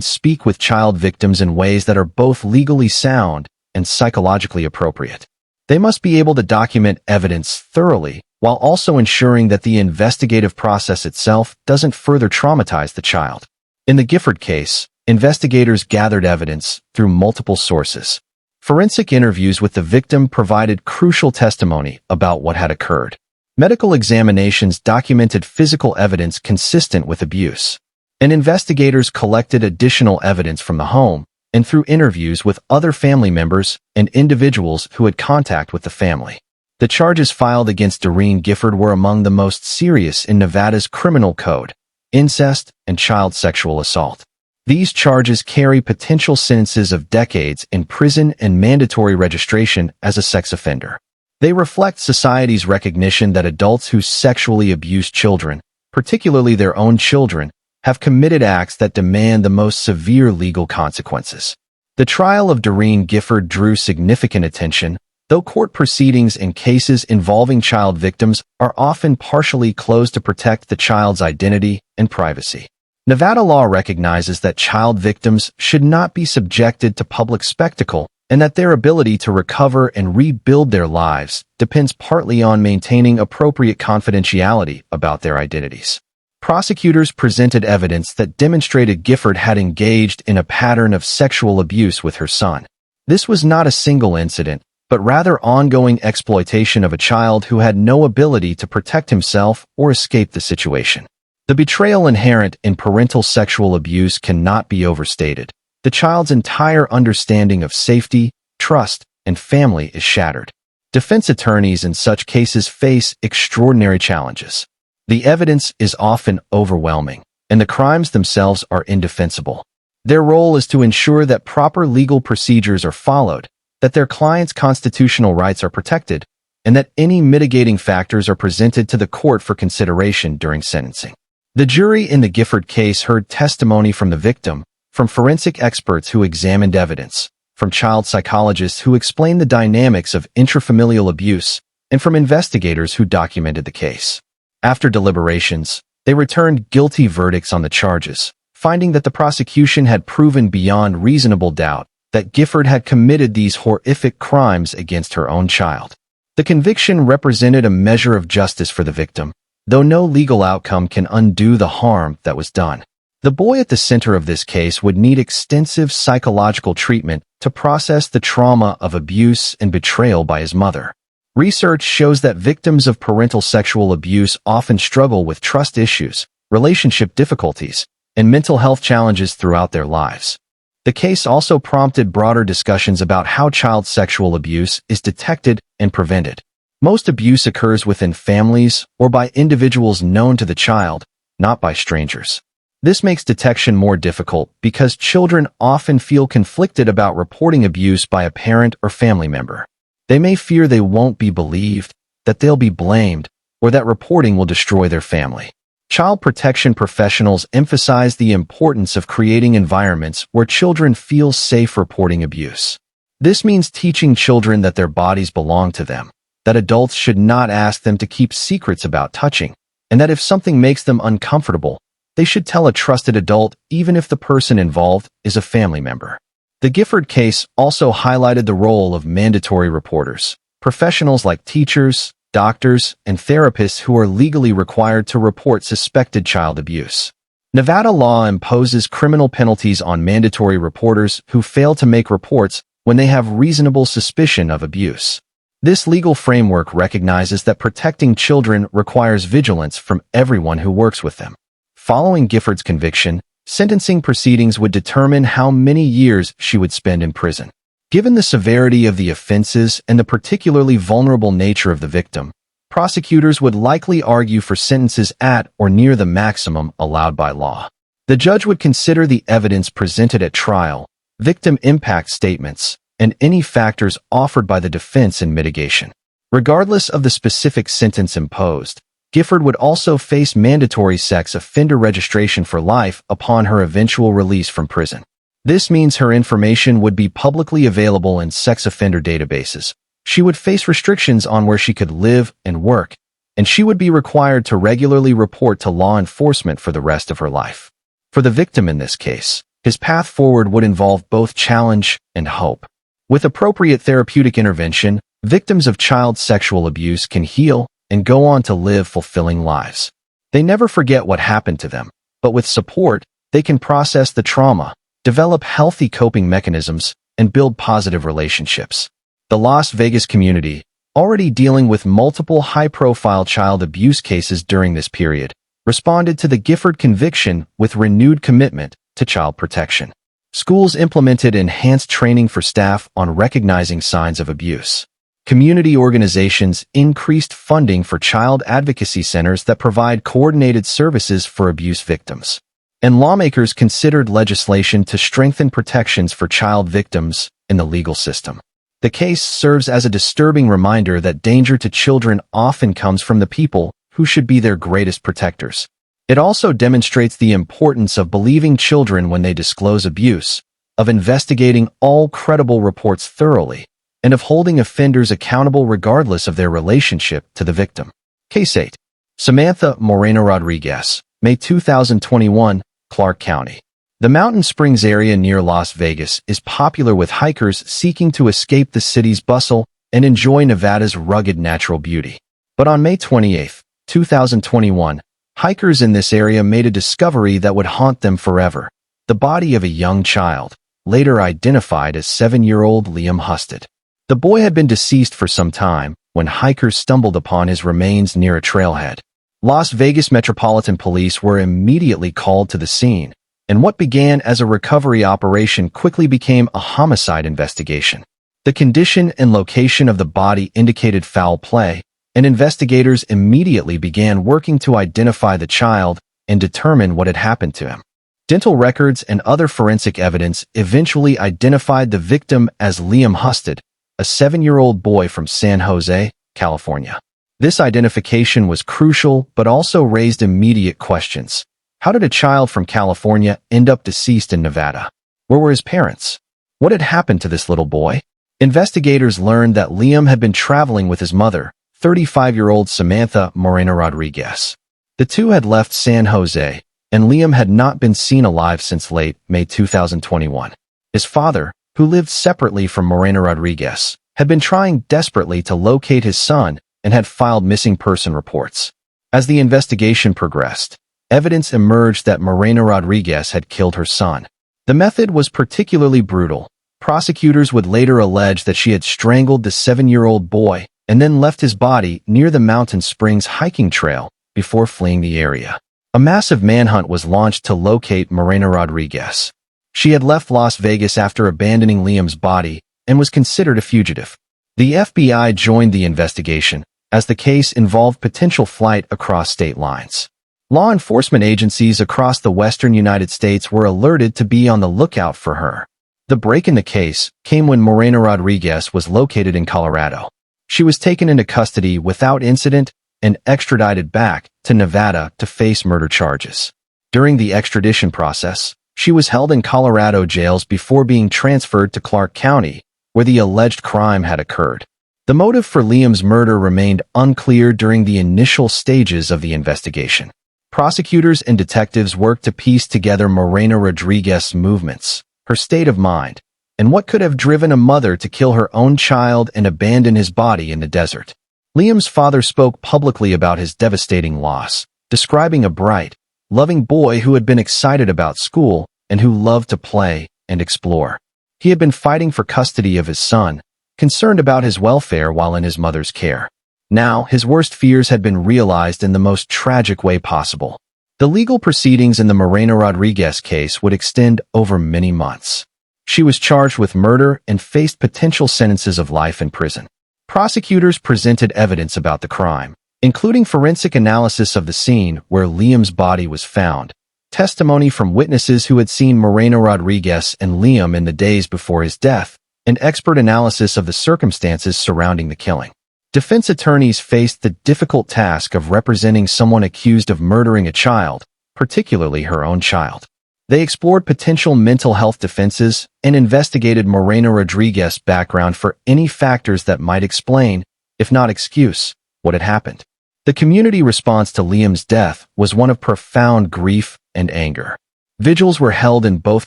speak with child victims in ways that are both legally sound and psychologically appropriate. They must be able to document evidence thoroughly, while also ensuring that the investigative process itself doesn't further traumatize the child. In the Gifford case, investigators gathered evidence through multiple sources. Forensic interviews with the victim provided crucial testimony about what had occurred. Medical examinations documented physical evidence consistent with abuse. And investigators collected additional evidence from the home and through interviews with other family members and individuals who had contact with the family. The charges filed against Doreene Gifford were among the most serious in Nevada's criminal code: incest and child sexual assault. These charges carry potential sentences of decades in prison and mandatory registration as a sex offender. They reflect society's recognition that adults who sexually abuse children, particularly their own children, have committed acts that demand the most severe legal consequences. The trial of Doreene Gifford drew significant attention, though court proceedings in cases involving child victims are often partially closed to protect the child's identity and privacy. Nevada law recognizes that child victims should not be subjected to public spectacle and that their ability to recover and rebuild their lives depends partly on maintaining appropriate confidentiality about their identities. Prosecutors presented evidence that demonstrated Gifford had engaged in a pattern of sexual abuse with her son. This was not a single incident, but rather ongoing exploitation of a child who had no ability to protect himself or escape the situation. The betrayal inherent in parental sexual abuse cannot be overstated. The child's entire understanding of safety, trust, and family is shattered. Defense attorneys in such cases face extraordinary challenges. The evidence is often overwhelming, and the crimes themselves are indefensible. Their role is to ensure that proper legal procedures are followed, that their clients' constitutional rights are protected, and that any mitigating factors are presented to the court for consideration during sentencing. The jury in the Gifford case heard testimony from the victim, from forensic experts who examined evidence, from child psychologists who explained the dynamics of intrafamilial abuse, and from investigators who documented the case. After deliberations, they returned guilty verdicts on the charges, finding that the prosecution had proven beyond reasonable doubt that Gifford had committed these horrific crimes against her own child. The conviction represented a measure of justice for the victim, though no legal outcome can undo the harm that was done. The boy at the center of this case would need extensive psychological treatment to process the trauma of abuse and betrayal by his mother. Research shows that victims of parental sexual abuse often struggle with trust issues, relationship difficulties, and mental health challenges throughout their lives. The case also prompted broader discussions about how child sexual abuse is detected and prevented. Most abuse occurs within families or by individuals known to the child, not by strangers. This makes detection more difficult because children often feel conflicted about reporting abuse by a parent or family member. They may fear they won't be believed, that they'll be blamed, or that reporting will destroy their family. Child protection professionals emphasize the importance of creating environments where children feel safe reporting abuse. This means teaching children that their bodies belong to them, that adults should not ask them to keep secrets about touching, and that if something makes them uncomfortable, they should tell a trusted adult even if the person involved is a family member. The Gifford case also highlighted the role of mandatory reporters, professionals like teachers, doctors, and therapists who are legally required to report suspected child abuse. Nevada law imposes criminal penalties on mandatory reporters who fail to make reports when they have reasonable suspicion of abuse. This legal framework recognizes that protecting children requires vigilance from everyone who works with them. Following Gifford's conviction, sentencing proceedings would determine how many years she would spend in prison. Given the severity of the offenses and the particularly vulnerable nature of the victim, prosecutors would likely argue for sentences at or near the maximum allowed by law. The judge would consider the evidence presented at trial, victim impact statements, and any factors offered by the defense in mitigation. Regardless of the specific sentence imposed, Gifford would also face mandatory sex offender registration for life upon her eventual release from prison. This means her information would be publicly available in sex offender databases. She would face restrictions on where she could live and work, and she would be required to regularly report to law enforcement for the rest of her life. For the victim in this case, his path forward would involve both challenge and hope. With appropriate therapeutic intervention, victims of child sexual abuse can heal and go on to live fulfilling lives. They never forget what happened to them, but with support, they can process the trauma, develop healthy coping mechanisms, and build positive relationships. The Las Vegas community, already dealing with multiple high-profile child abuse cases during this period, responded to the Gifford conviction with renewed commitment to child protection. Schools implemented enhanced training for staff on recognizing signs of abuse. Community organizations increased funding for child advocacy centers that provide coordinated services for abuse victims. And lawmakers considered legislation to strengthen protections for child victims in the legal system. The case serves as a disturbing reminder that danger to children often comes from the people who should be their greatest protectors. It also demonstrates the importance of believing children when they disclose abuse, of investigating all credible reports thoroughly, and of holding offenders accountable regardless of their relationship to the victim. Case 8. Samantha Moreno-Rodriguez, May 2021, Clark County. The Mountain Springs area near Las Vegas is popular with hikers seeking to escape the city's bustle and enjoy Nevada's rugged natural beauty. But on May 28, 2021, hikers in this area made a discovery that would haunt them forever: the body of a young child, later identified as 7-year-old Liam Husted. The boy had been deceased for some time when hikers stumbled upon his remains near a trailhead. Las Vegas Metropolitan Police were immediately called to the scene, and what began as a recovery operation quickly became a homicide investigation. The condition and location of the body indicated foul play, and investigators immediately began working to identify the child and determine what had happened to him. Dental records and other forensic evidence eventually identified the victim as Liam Husted, a 7-year-old boy from San Jose, California. This identification was crucial but also raised immediate questions. How did a child from California end up deceased in Nevada? Where were his parents? What had happened to this little boy? Investigators learned that Liam had been traveling with his mother, 35-year-old Samantha Moreno-Rodriguez. The two had left San Jose, and Liam had not been seen alive since late May 2021. His father, who lived separately from Moreno-Rodriguez, had been trying desperately to locate his son and had filed missing person reports. As the investigation progressed, evidence emerged that Moreno-Rodriguez had killed her son. The method was particularly brutal. Prosecutors would later allege that she had strangled the 7-year-old boy and then left his body near the Mountain Springs hiking trail before fleeing the area. A massive manhunt was launched to locate Moreno-Rodriguez. She had left Las Vegas after abandoning Liam's body and was considered a fugitive. The FBI joined the investigation, as the case involved potential flight across state lines. Law enforcement agencies across the western United States were alerted to be on the lookout for her. The break in the case came when Moreno-Rodriguez was located in Colorado. She was taken into custody without incident and extradited back to Nevada to face murder charges. During the extradition process, she was held in Colorado jails before being transferred to Clark County, where the alleged crime had occurred. The motive for Liam's murder remained unclear during the initial stages of the investigation. Prosecutors and detectives worked to piece together Moreno-Rodriguez's movements, her state of mind, and what could have driven a mother to kill her own child and abandon his body in the desert. Liam's father spoke publicly about his devastating loss, describing a bright, loving boy who had been excited about school and who loved to play and explore. He had been fighting for custody of his son, concerned about his welfare while in his mother's care. Now, his worst fears had been realized in the most tragic way possible. The legal proceedings in the Moreno-Rodriguez case would extend over many months. She was charged with murder and faced potential sentences of life in prison. Prosecutors presented evidence about the crime, including forensic analysis of the scene where Liam's body was found, testimony from witnesses who had seen Moreno-Rodriguez and Liam in the days before his death, and expert analysis of the circumstances surrounding the killing. Defense attorneys faced the difficult task of representing someone accused of murdering a child, particularly her own child. They explored potential mental health defenses and investigated Moreno-Rodriguez's background for any factors that might explain, if not excuse, what had happened. The community response to Liam's death was one of profound grief and anger. Vigils were held in both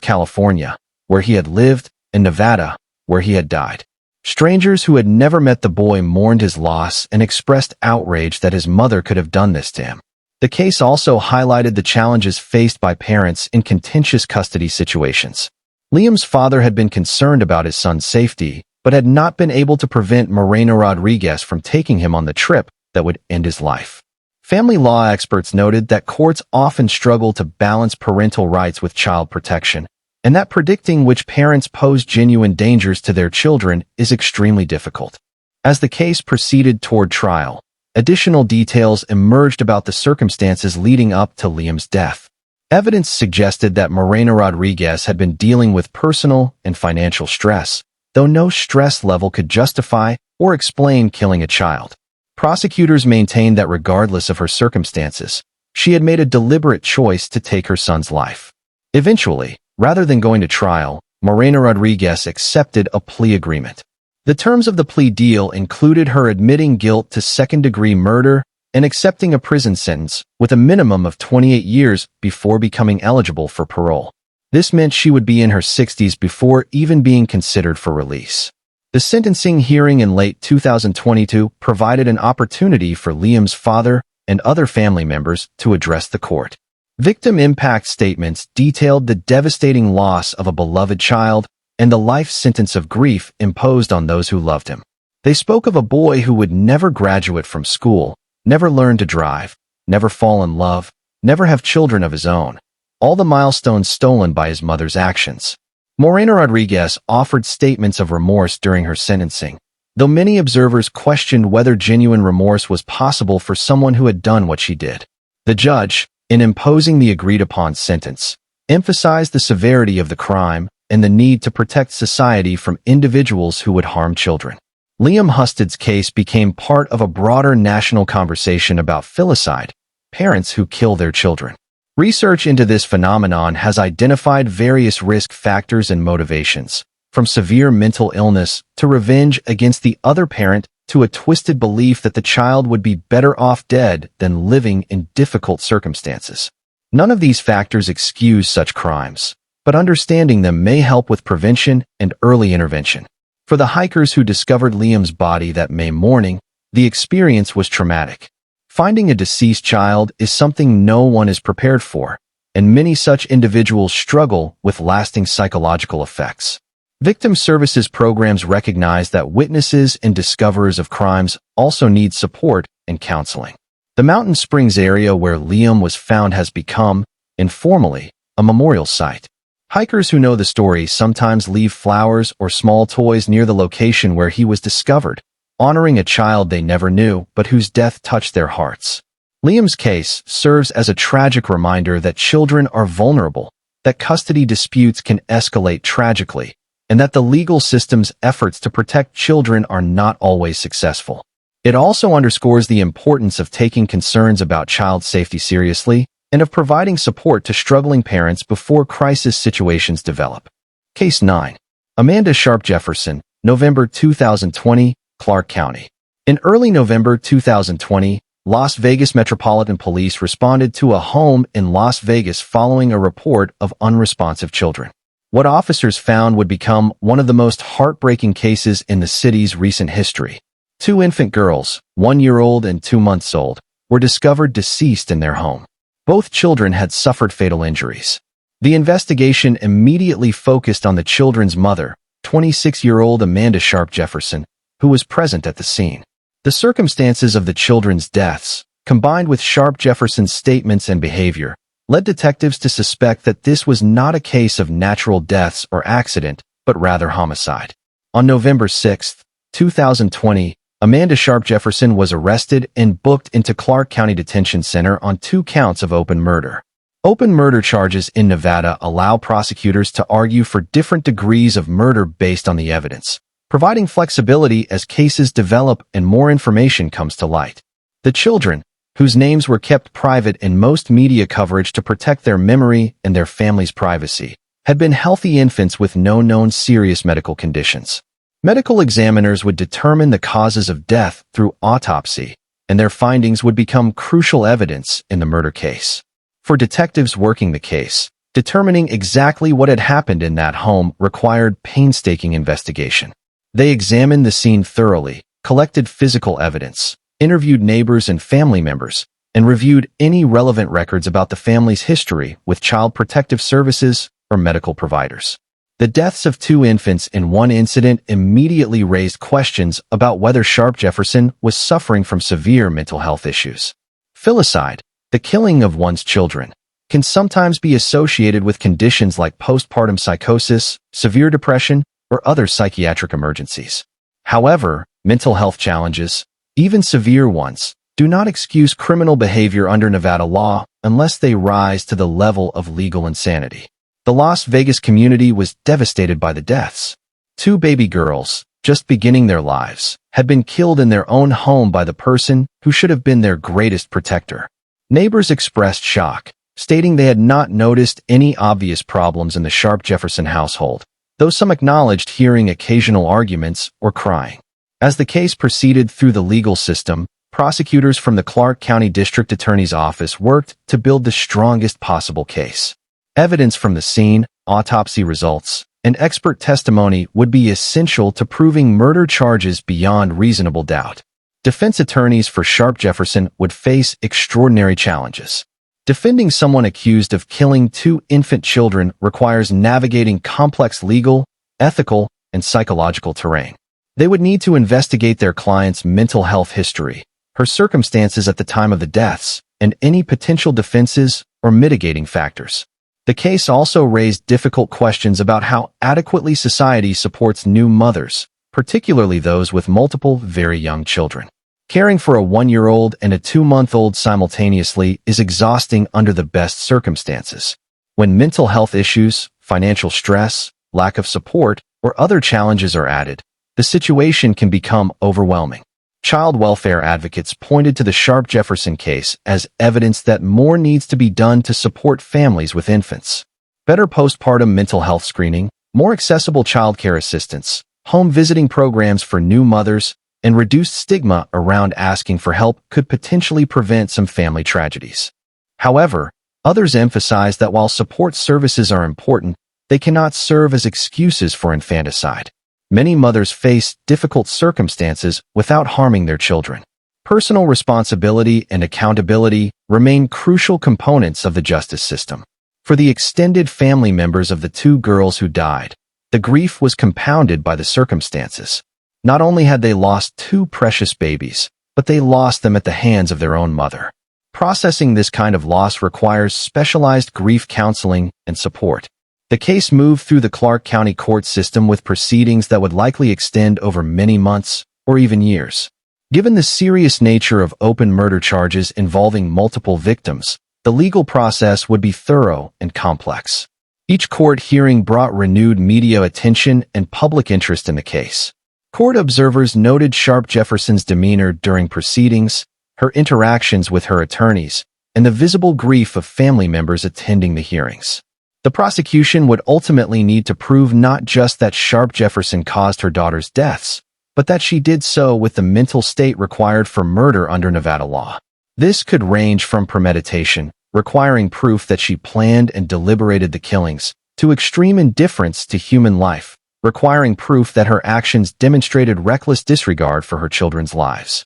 California, where he had lived, and Nevada, where he had died. Strangers who had never met the boy mourned his loss and expressed outrage that his mother could have done this to him. The case also highlighted the challenges faced by parents in contentious custody situations. Liam's father had been concerned about his son's safety, but had not been able to prevent Moreno-Rodriguez from taking him on the trip that would end his life. Family law experts noted that courts often struggle to balance parental rights with child protection, and that predicting which parents pose genuine dangers to their children is extremely difficult. As the case proceeded toward trial, additional details emerged about the circumstances leading up to Liam's death. Evidence suggested that Moreno-Rodriguez had been dealing with personal and financial stress, though no stress level could justify or explain killing a child. Prosecutors maintained that regardless of her circumstances, she had made a deliberate choice to take her son's life. Eventually, rather than going to trial, Moreno-Rodriguez accepted a plea agreement. The terms of the plea deal included her admitting guilt to second-degree murder and accepting a prison sentence with a minimum of 28 years before becoming eligible for parole. This meant she would be in her 60s before even being considered for release. The sentencing hearing in late 2022 provided an opportunity for Liam's father and other family members to address the court. Victim impact statements detailed the devastating loss of a beloved child and the life sentence of grief imposed on those who loved him. They spoke of a boy who would never graduate from school, never learn to drive, never fall in love, never have children of his own, all the milestones stolen by his mother's actions. Moreno-Rodriguez offered statements of remorse during her sentencing, though many observers questioned whether genuine remorse was possible for someone who had done what she did. The judge, in imposing the agreed-upon sentence, emphasized the severity of the crime and the need to protect society from individuals who would harm children. Liam Husted's case became part of a broader national conversation about filicide, parents who kill their children. Research into this phenomenon has identified various risk factors and motivations, from severe mental illness to revenge against the other parent to a twisted belief that the child would be better off dead than living in difficult circumstances. None of these factors excuse such crimes, but understanding them may help with prevention and early intervention. For the hikers who discovered Liam's body that May morning, the experience was traumatic. Finding a deceased child is something no one is prepared for, and many such individuals struggle with lasting psychological effects. Victim services programs recognize that witnesses and discoverers of crimes also need support and counseling. The Mountain Springs area where Liam was found has become, informally, a memorial site. Hikers who know the story sometimes leave flowers or small toys near the location where he was discovered, honoring a child they never knew but whose death touched their hearts. Liam's case serves as a tragic reminder that children are vulnerable, that custody disputes can escalate tragically, and that the legal system's efforts to protect children are not always successful. It also underscores the importance of taking concerns about child safety seriously and of providing support to struggling parents before crisis situations develop. Case 9. Amanda Sharp-Jefferson, November 2020, Clark County. In early November 2020, Las Vegas Metropolitan Police responded to a home in Las Vegas following a report of unresponsive children. What officers found would become one of the most heartbreaking cases in the city's recent history. 2 infant girls, 1-year-old and 2 months old, were discovered deceased in their home. Both children had suffered fatal injuries. The investigation immediately focused on the children's mother, 26-year-old Amanda Sharp-Jefferson, who was present at the scene. The circumstances of the children's deaths, combined with Sharp-Jefferson's statements and behavior, led detectives to suspect that this was not a case of natural deaths or accident, but rather homicide. On November 6, 2020, Amanda Sharp-Jefferson was arrested and booked into Clark County Detention Center on 2 counts of open murder. Open murder charges in Nevada allow prosecutors to argue for different degrees of murder based on the evidence, providing flexibility as cases develop and more information comes to light. The children, whose names were kept private in most media coverage to protect their memory and their family's privacy, had been healthy infants with no known serious medical conditions. Medical examiners would determine the causes of death through autopsy, and their findings would become crucial evidence in the murder case. For detectives working the case, determining exactly what had happened in that home required painstaking investigation. They examined the scene thoroughly, collected physical evidence, interviewed neighbors and family members, and reviewed any relevant records about the family's history with child protective services or medical providers. The deaths of 2 infants in one incident immediately raised questions about whether Sharp-Jefferson was suffering from severe mental health issues. Filicide, the killing of one's children, can sometimes be associated with conditions like postpartum psychosis, severe depression, or other psychiatric emergencies. However, mental health challenges, even severe ones, do not excuse criminal behavior under Nevada law unless they rise to the level of legal insanity. The Las Vegas community was devastated by the deaths. 2 baby girls, just beginning their lives, had been killed in their own home by the person who should have been their greatest protector. Neighbors expressed shock, stating they had not noticed any obvious problems in the Sharp-Jefferson household, though some acknowledged hearing occasional arguments or crying. As the case proceeded through the legal system, prosecutors from the Clark County District Attorney's Office worked to build the strongest possible case. Evidence from the scene, autopsy results, and expert testimony would be essential to proving murder charges beyond reasonable doubt. Defense attorneys for Sharp-Jefferson would face extraordinary challenges. Defending someone accused of killing 2 infant children requires navigating complex legal, ethical, and psychological terrain. They would need to investigate their client's mental health history, her circumstances at the time of the deaths, and any potential defenses or mitigating factors. The case also raised difficult questions about how adequately society supports new mothers, particularly those with multiple very young children. Caring for a 1-year-old and a 2-month-old simultaneously is exhausting under the best circumstances. When mental health issues, financial stress, lack of support, or other challenges are added, the situation can become overwhelming. Child welfare advocates pointed to the Sharp-Jefferson case as evidence that more needs to be done to support families with infants. Better postpartum mental health screening, more accessible childcare assistance, home visiting programs for new mothers, and reduced stigma around asking for help could potentially prevent some family tragedies. However, others emphasize that while support services are important, they cannot serve as excuses for infanticide. Many mothers face difficult circumstances without harming their children. Personal responsibility and accountability remain crucial components of the justice system. For the extended family members of the 2 girls who died, the grief was compounded by the circumstances. Not only had they lost 2 precious babies, but they lost them at the hands of their own mother. Processing this kind of loss requires specialized grief counseling and support. The case moved through the Clark County court system with proceedings that would likely extend over many months or even years. Given the serious nature of open murder charges involving multiple victims, the legal process would be thorough and complex. Each court hearing brought renewed media attention and public interest in the case. Court observers noted Sharp-Jefferson's demeanor during proceedings, her interactions with her attorneys, and the visible grief of family members attending the hearings. The prosecution would ultimately need to prove not just that Sharp-Jefferson caused her daughter's deaths, but that she did so with the mental state required for murder under Nevada law. This could range from premeditation, requiring proof that she planned and deliberated the killings, to extreme indifference to human life, requiring proof that her actions demonstrated reckless disregard for her children's lives.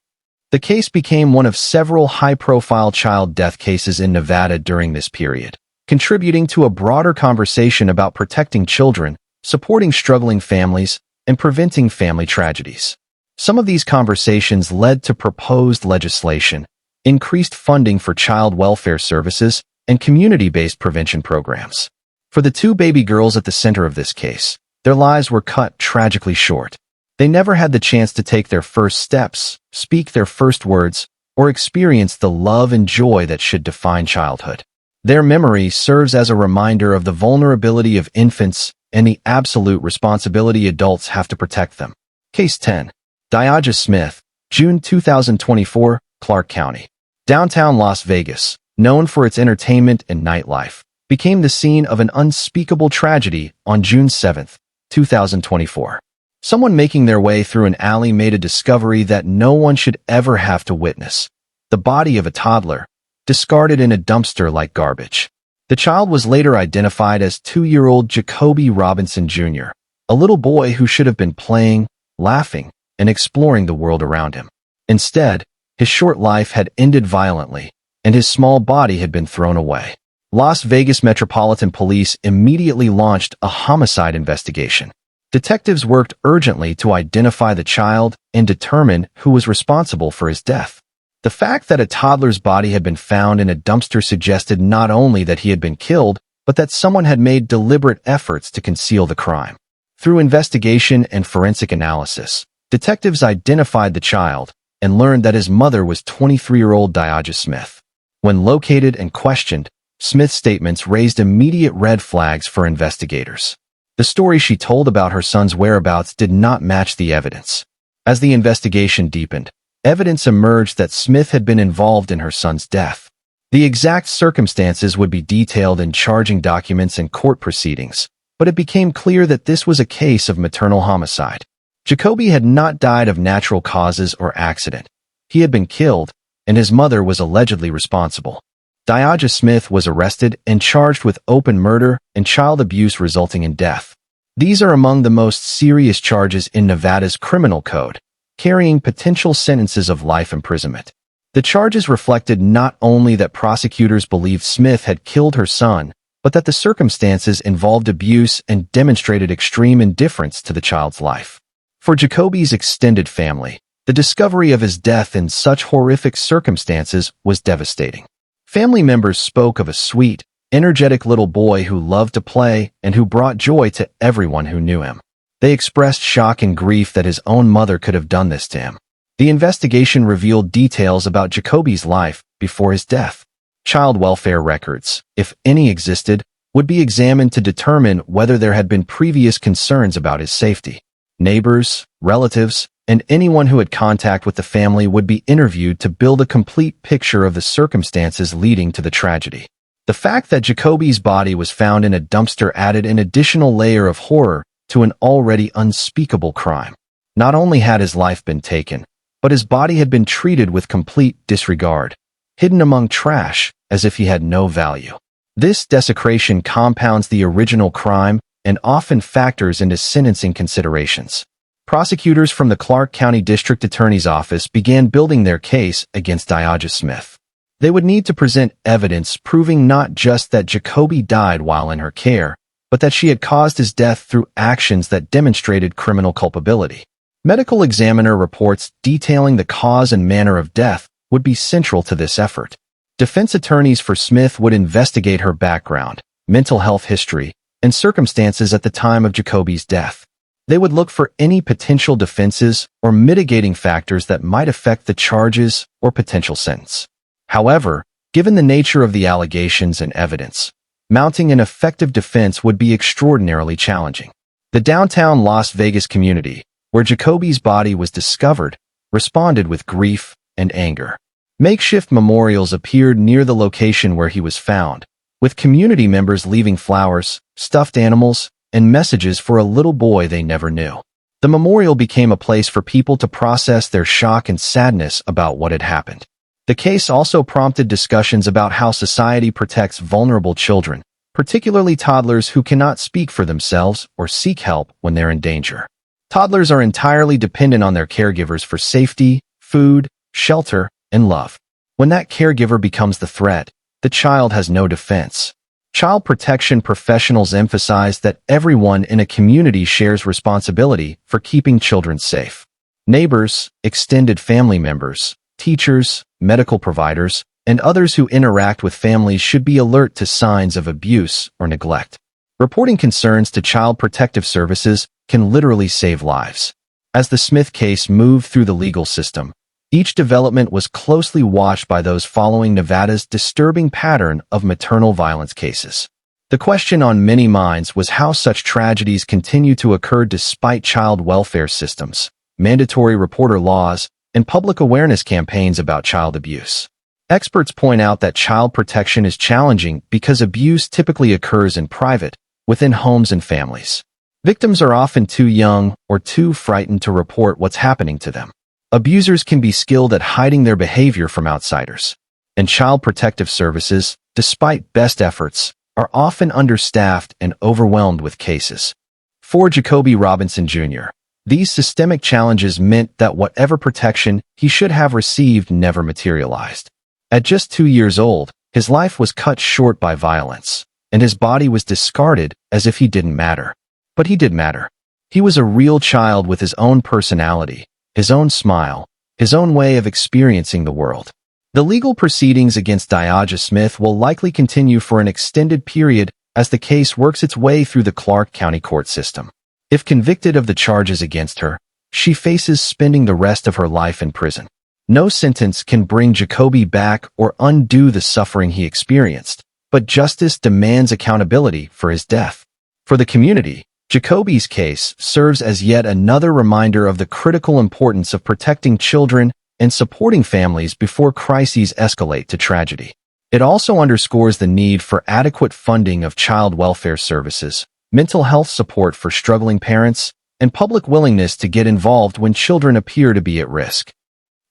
The case became one of several high-profile child death cases in Nevada during this period, contributing to a broader conversation about protecting children, supporting struggling families, and preventing family tragedies. Some of these conversations led to proposed legislation, increased funding for child welfare services, and community-based prevention programs. For the 2 baby girls at the center of this case, their lives were cut tragically short. They never had the chance to take their first steps, speak their first words, or experience the love and joy that should define childhood. Their memory serves as a reminder of the vulnerability of infants and the absolute responsibility adults have to protect them. Case 10. Diaja Smith, June 2024, Clark County. Downtown Las Vegas, known for its entertainment and nightlife, became the scene of an unspeakable tragedy on June 7, 2024. Someone making their way through an alley made a discovery that no one should ever have to witness: the body of a toddler, discarded in a dumpster like garbage. The child was later identified as 2-year-old Jacoby Robinson Jr., a little boy who should have been playing, laughing, and exploring the world around him. Instead, his short life had ended violently, and his small body had been thrown away. Las Vegas Metropolitan Police immediately launched a homicide investigation. Detectives worked urgently to identify the child and determine who was responsible for his death. The fact that a toddler's body had been found in a dumpster suggested not only that he had been killed, but that someone had made deliberate efforts to conceal the crime. Through investigation and forensic analysis, detectives identified the child and learned that his mother was 23-year-old Diaja Smith. When located and questioned, Smith's statements raised immediate red flags for investigators. The story she told about her son's whereabouts did not match the evidence. As the investigation deepened, evidence emerged that Smith had been involved in her son's death. The exact circumstances would be detailed in charging documents and court proceedings, but it became clear that this was a case of maternal homicide. Jacoby had not died of natural causes or accident. He had been killed, and his mother was allegedly responsible. Diaja Smith was arrested and charged with open murder and child abuse resulting in death. These are among the most serious charges in Nevada's criminal code, carrying potential sentences of life imprisonment. The charges reflected not only that prosecutors believed Smith had killed her son, but that the circumstances involved abuse and demonstrated extreme indifference to the child's life. For Jacoby's extended family, the discovery of his death in such horrific circumstances was devastating. Family members spoke of a sweet, energetic little boy who loved to play and who brought joy to everyone who knew him. They expressed shock and grief that his own mother could have done this to him. The investigation revealed details about Jacoby's life before his death. Child welfare records, if any existed, would be examined to determine whether there had been previous concerns about his safety. Neighbors, relatives, and anyone who had contact with the family would be interviewed to build a complete picture of the circumstances leading to the tragedy. The fact that Jacoby's body was found in a dumpster added an additional layer of horror to an already unspeakable crime. Not only had his life been taken, but his body had been treated with complete disregard, hidden among trash as if he had no value. This desecration compounds the original crime and often factors into sentencing considerations. Prosecutors from the Clark County District Attorney's Office began building their case against Diaja Smith. They would need to present evidence proving not just that Jacoby died while in her care, but that she had caused his death through actions that demonstrated criminal culpability. Medical examiner reports detailing the cause and manner of death would be central to this effort. Defense attorneys for Smith would investigate her background, mental health history, and circumstances at the time of Jacoby's death. They would look for any potential defenses or mitigating factors that might affect the charges or potential sentence. However, given the nature of the allegations and evidence, mounting an effective defense would be extraordinarily challenging. The downtown Las Vegas community, where Jacoby's body was discovered, responded with grief and anger. Makeshift memorials appeared near the location where he was found, with community members leaving flowers, stuffed animals, and messages for a little boy they never knew. The memorial became a place for people to process their shock and sadness about what had happened. The case also prompted discussions about how society protects vulnerable children, particularly toddlers who cannot speak for themselves or seek help when they're in danger. Toddlers are entirely dependent on their caregivers for safety, food, shelter, and love. When that caregiver becomes the threat, the child has no defense. Child protection professionals emphasize that everyone in a community shares responsibility for keeping children safe. Neighbors, extended family members, teachers, medical providers, and others who interact with families should be alert to signs of abuse or neglect. Reporting concerns to Child Protective Services can literally save lives. As the Smith case moved through the legal system, Each development was closely watched by those following Nevada's disturbing pattern of maternal violence cases. The question on many minds was how such tragedies continue to occur despite child welfare systems, mandatory reporter laws, and public awareness campaigns about child abuse. Experts point out that child protection is challenging because abuse typically occurs in private, within homes and families. Victims are often too young or too frightened to report what's happening to them. Abusers can be skilled at hiding their behavior from outsiders. And child protective services, despite best efforts, are often understaffed and overwhelmed with cases. For Jacoby Robinson Jr., these systemic challenges meant that whatever protection he should have received never materialized. At just 2 years old, his life was cut short by violence, and his body was discarded as if he didn't matter. But he did matter. He was a real child with his own personality, his own smile, his own way of experiencing the world. The legal proceedings against Diaja Smith will likely continue for an extended period as the case works its way through the Clark County court system. If convicted of the charges against her, she faces spending the rest of her life in prison. No sentence can bring Jacoby back or undo the suffering he experienced, but justice demands accountability for his death. For the community, Jacoby's case serves as yet another reminder of the critical importance of protecting children and supporting families before crises escalate to tragedy. It also underscores the need for adequate funding of child welfare services, mental health support for struggling parents, and public willingness to get involved when children appear to be at risk.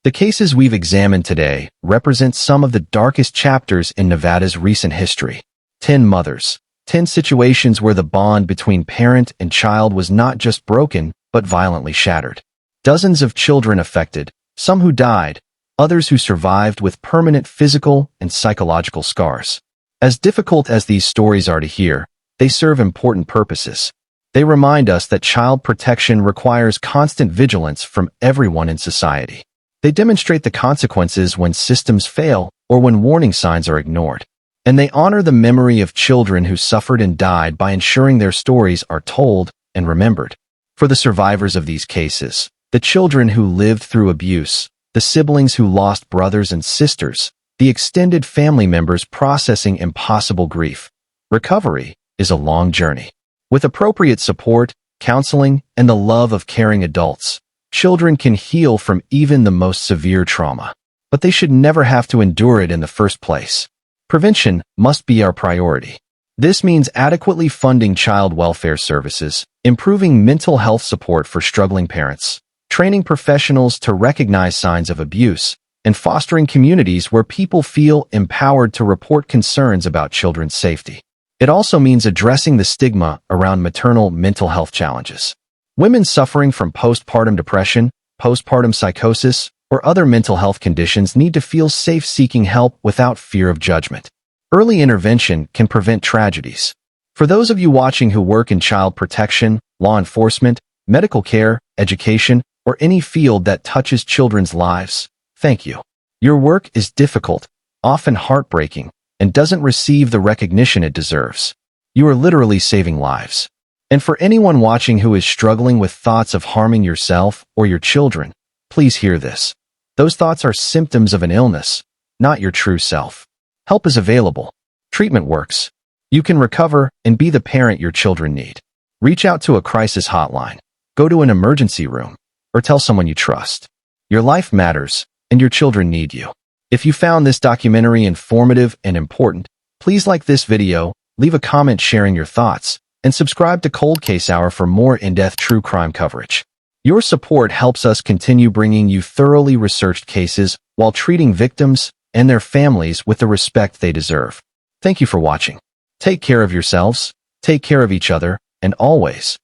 The cases we've examined today represent some of the darkest chapters in Nevada's recent history. 10 mothers. 10 situations where the bond between parent and child was not just broken, but violently shattered. Dozens of children affected, some who died, others who survived with permanent physical and psychological scars. As difficult as these stories are to hear, they serve important purposes. They remind us that child protection requires constant vigilance from everyone in society. They demonstrate the consequences when systems fail or when warning signs are ignored. And they honor the memory of children who suffered and died by ensuring their stories are told and remembered. For the survivors of these cases, the children who lived through abuse, the siblings who lost brothers and sisters, the extended family members processing impossible grief, recovery is a long journey. With appropriate support, counseling, and the love of caring adults, children can heal from even the most severe trauma. But they should never have to endure it in the first place. Prevention must be our priority. This means adequately funding child welfare services, improving mental health support for struggling parents, training professionals to recognize signs of abuse, and fostering communities where people feel empowered to report concerns about children's safety. It also means addressing the stigma around maternal mental health challenges. Women suffering from postpartum depression, postpartum psychosis, or other mental health conditions need to feel safe seeking help without fear of judgment. Early intervention can prevent tragedies. For those of you watching who work in child protection, law enforcement, medical care, education, or any field that touches children's lives, thank you. Your work is difficult, often heartbreaking, and doesn't receive the recognition it deserves. You are literally saving lives. And for anyone watching who is struggling with thoughts of harming yourself or your children, please hear this. Those thoughts are symptoms of an illness, not your true self. Help is available. Treatment works. You can recover and be the parent your children need. Reach out to a crisis hotline. Go to an emergency room. Or tell someone you trust. Your life matters, and your children need you. If you found this documentary informative and important, please like this video, leave a comment sharing your thoughts, and subscribe to Cold Case Hour for more in-depth true crime coverage. Your support helps us continue bringing you thoroughly researched cases while treating victims and their families with the respect they deserve. Thank you for watching. Take care of yourselves, take care of each other, and always,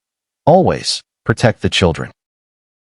always protect the children.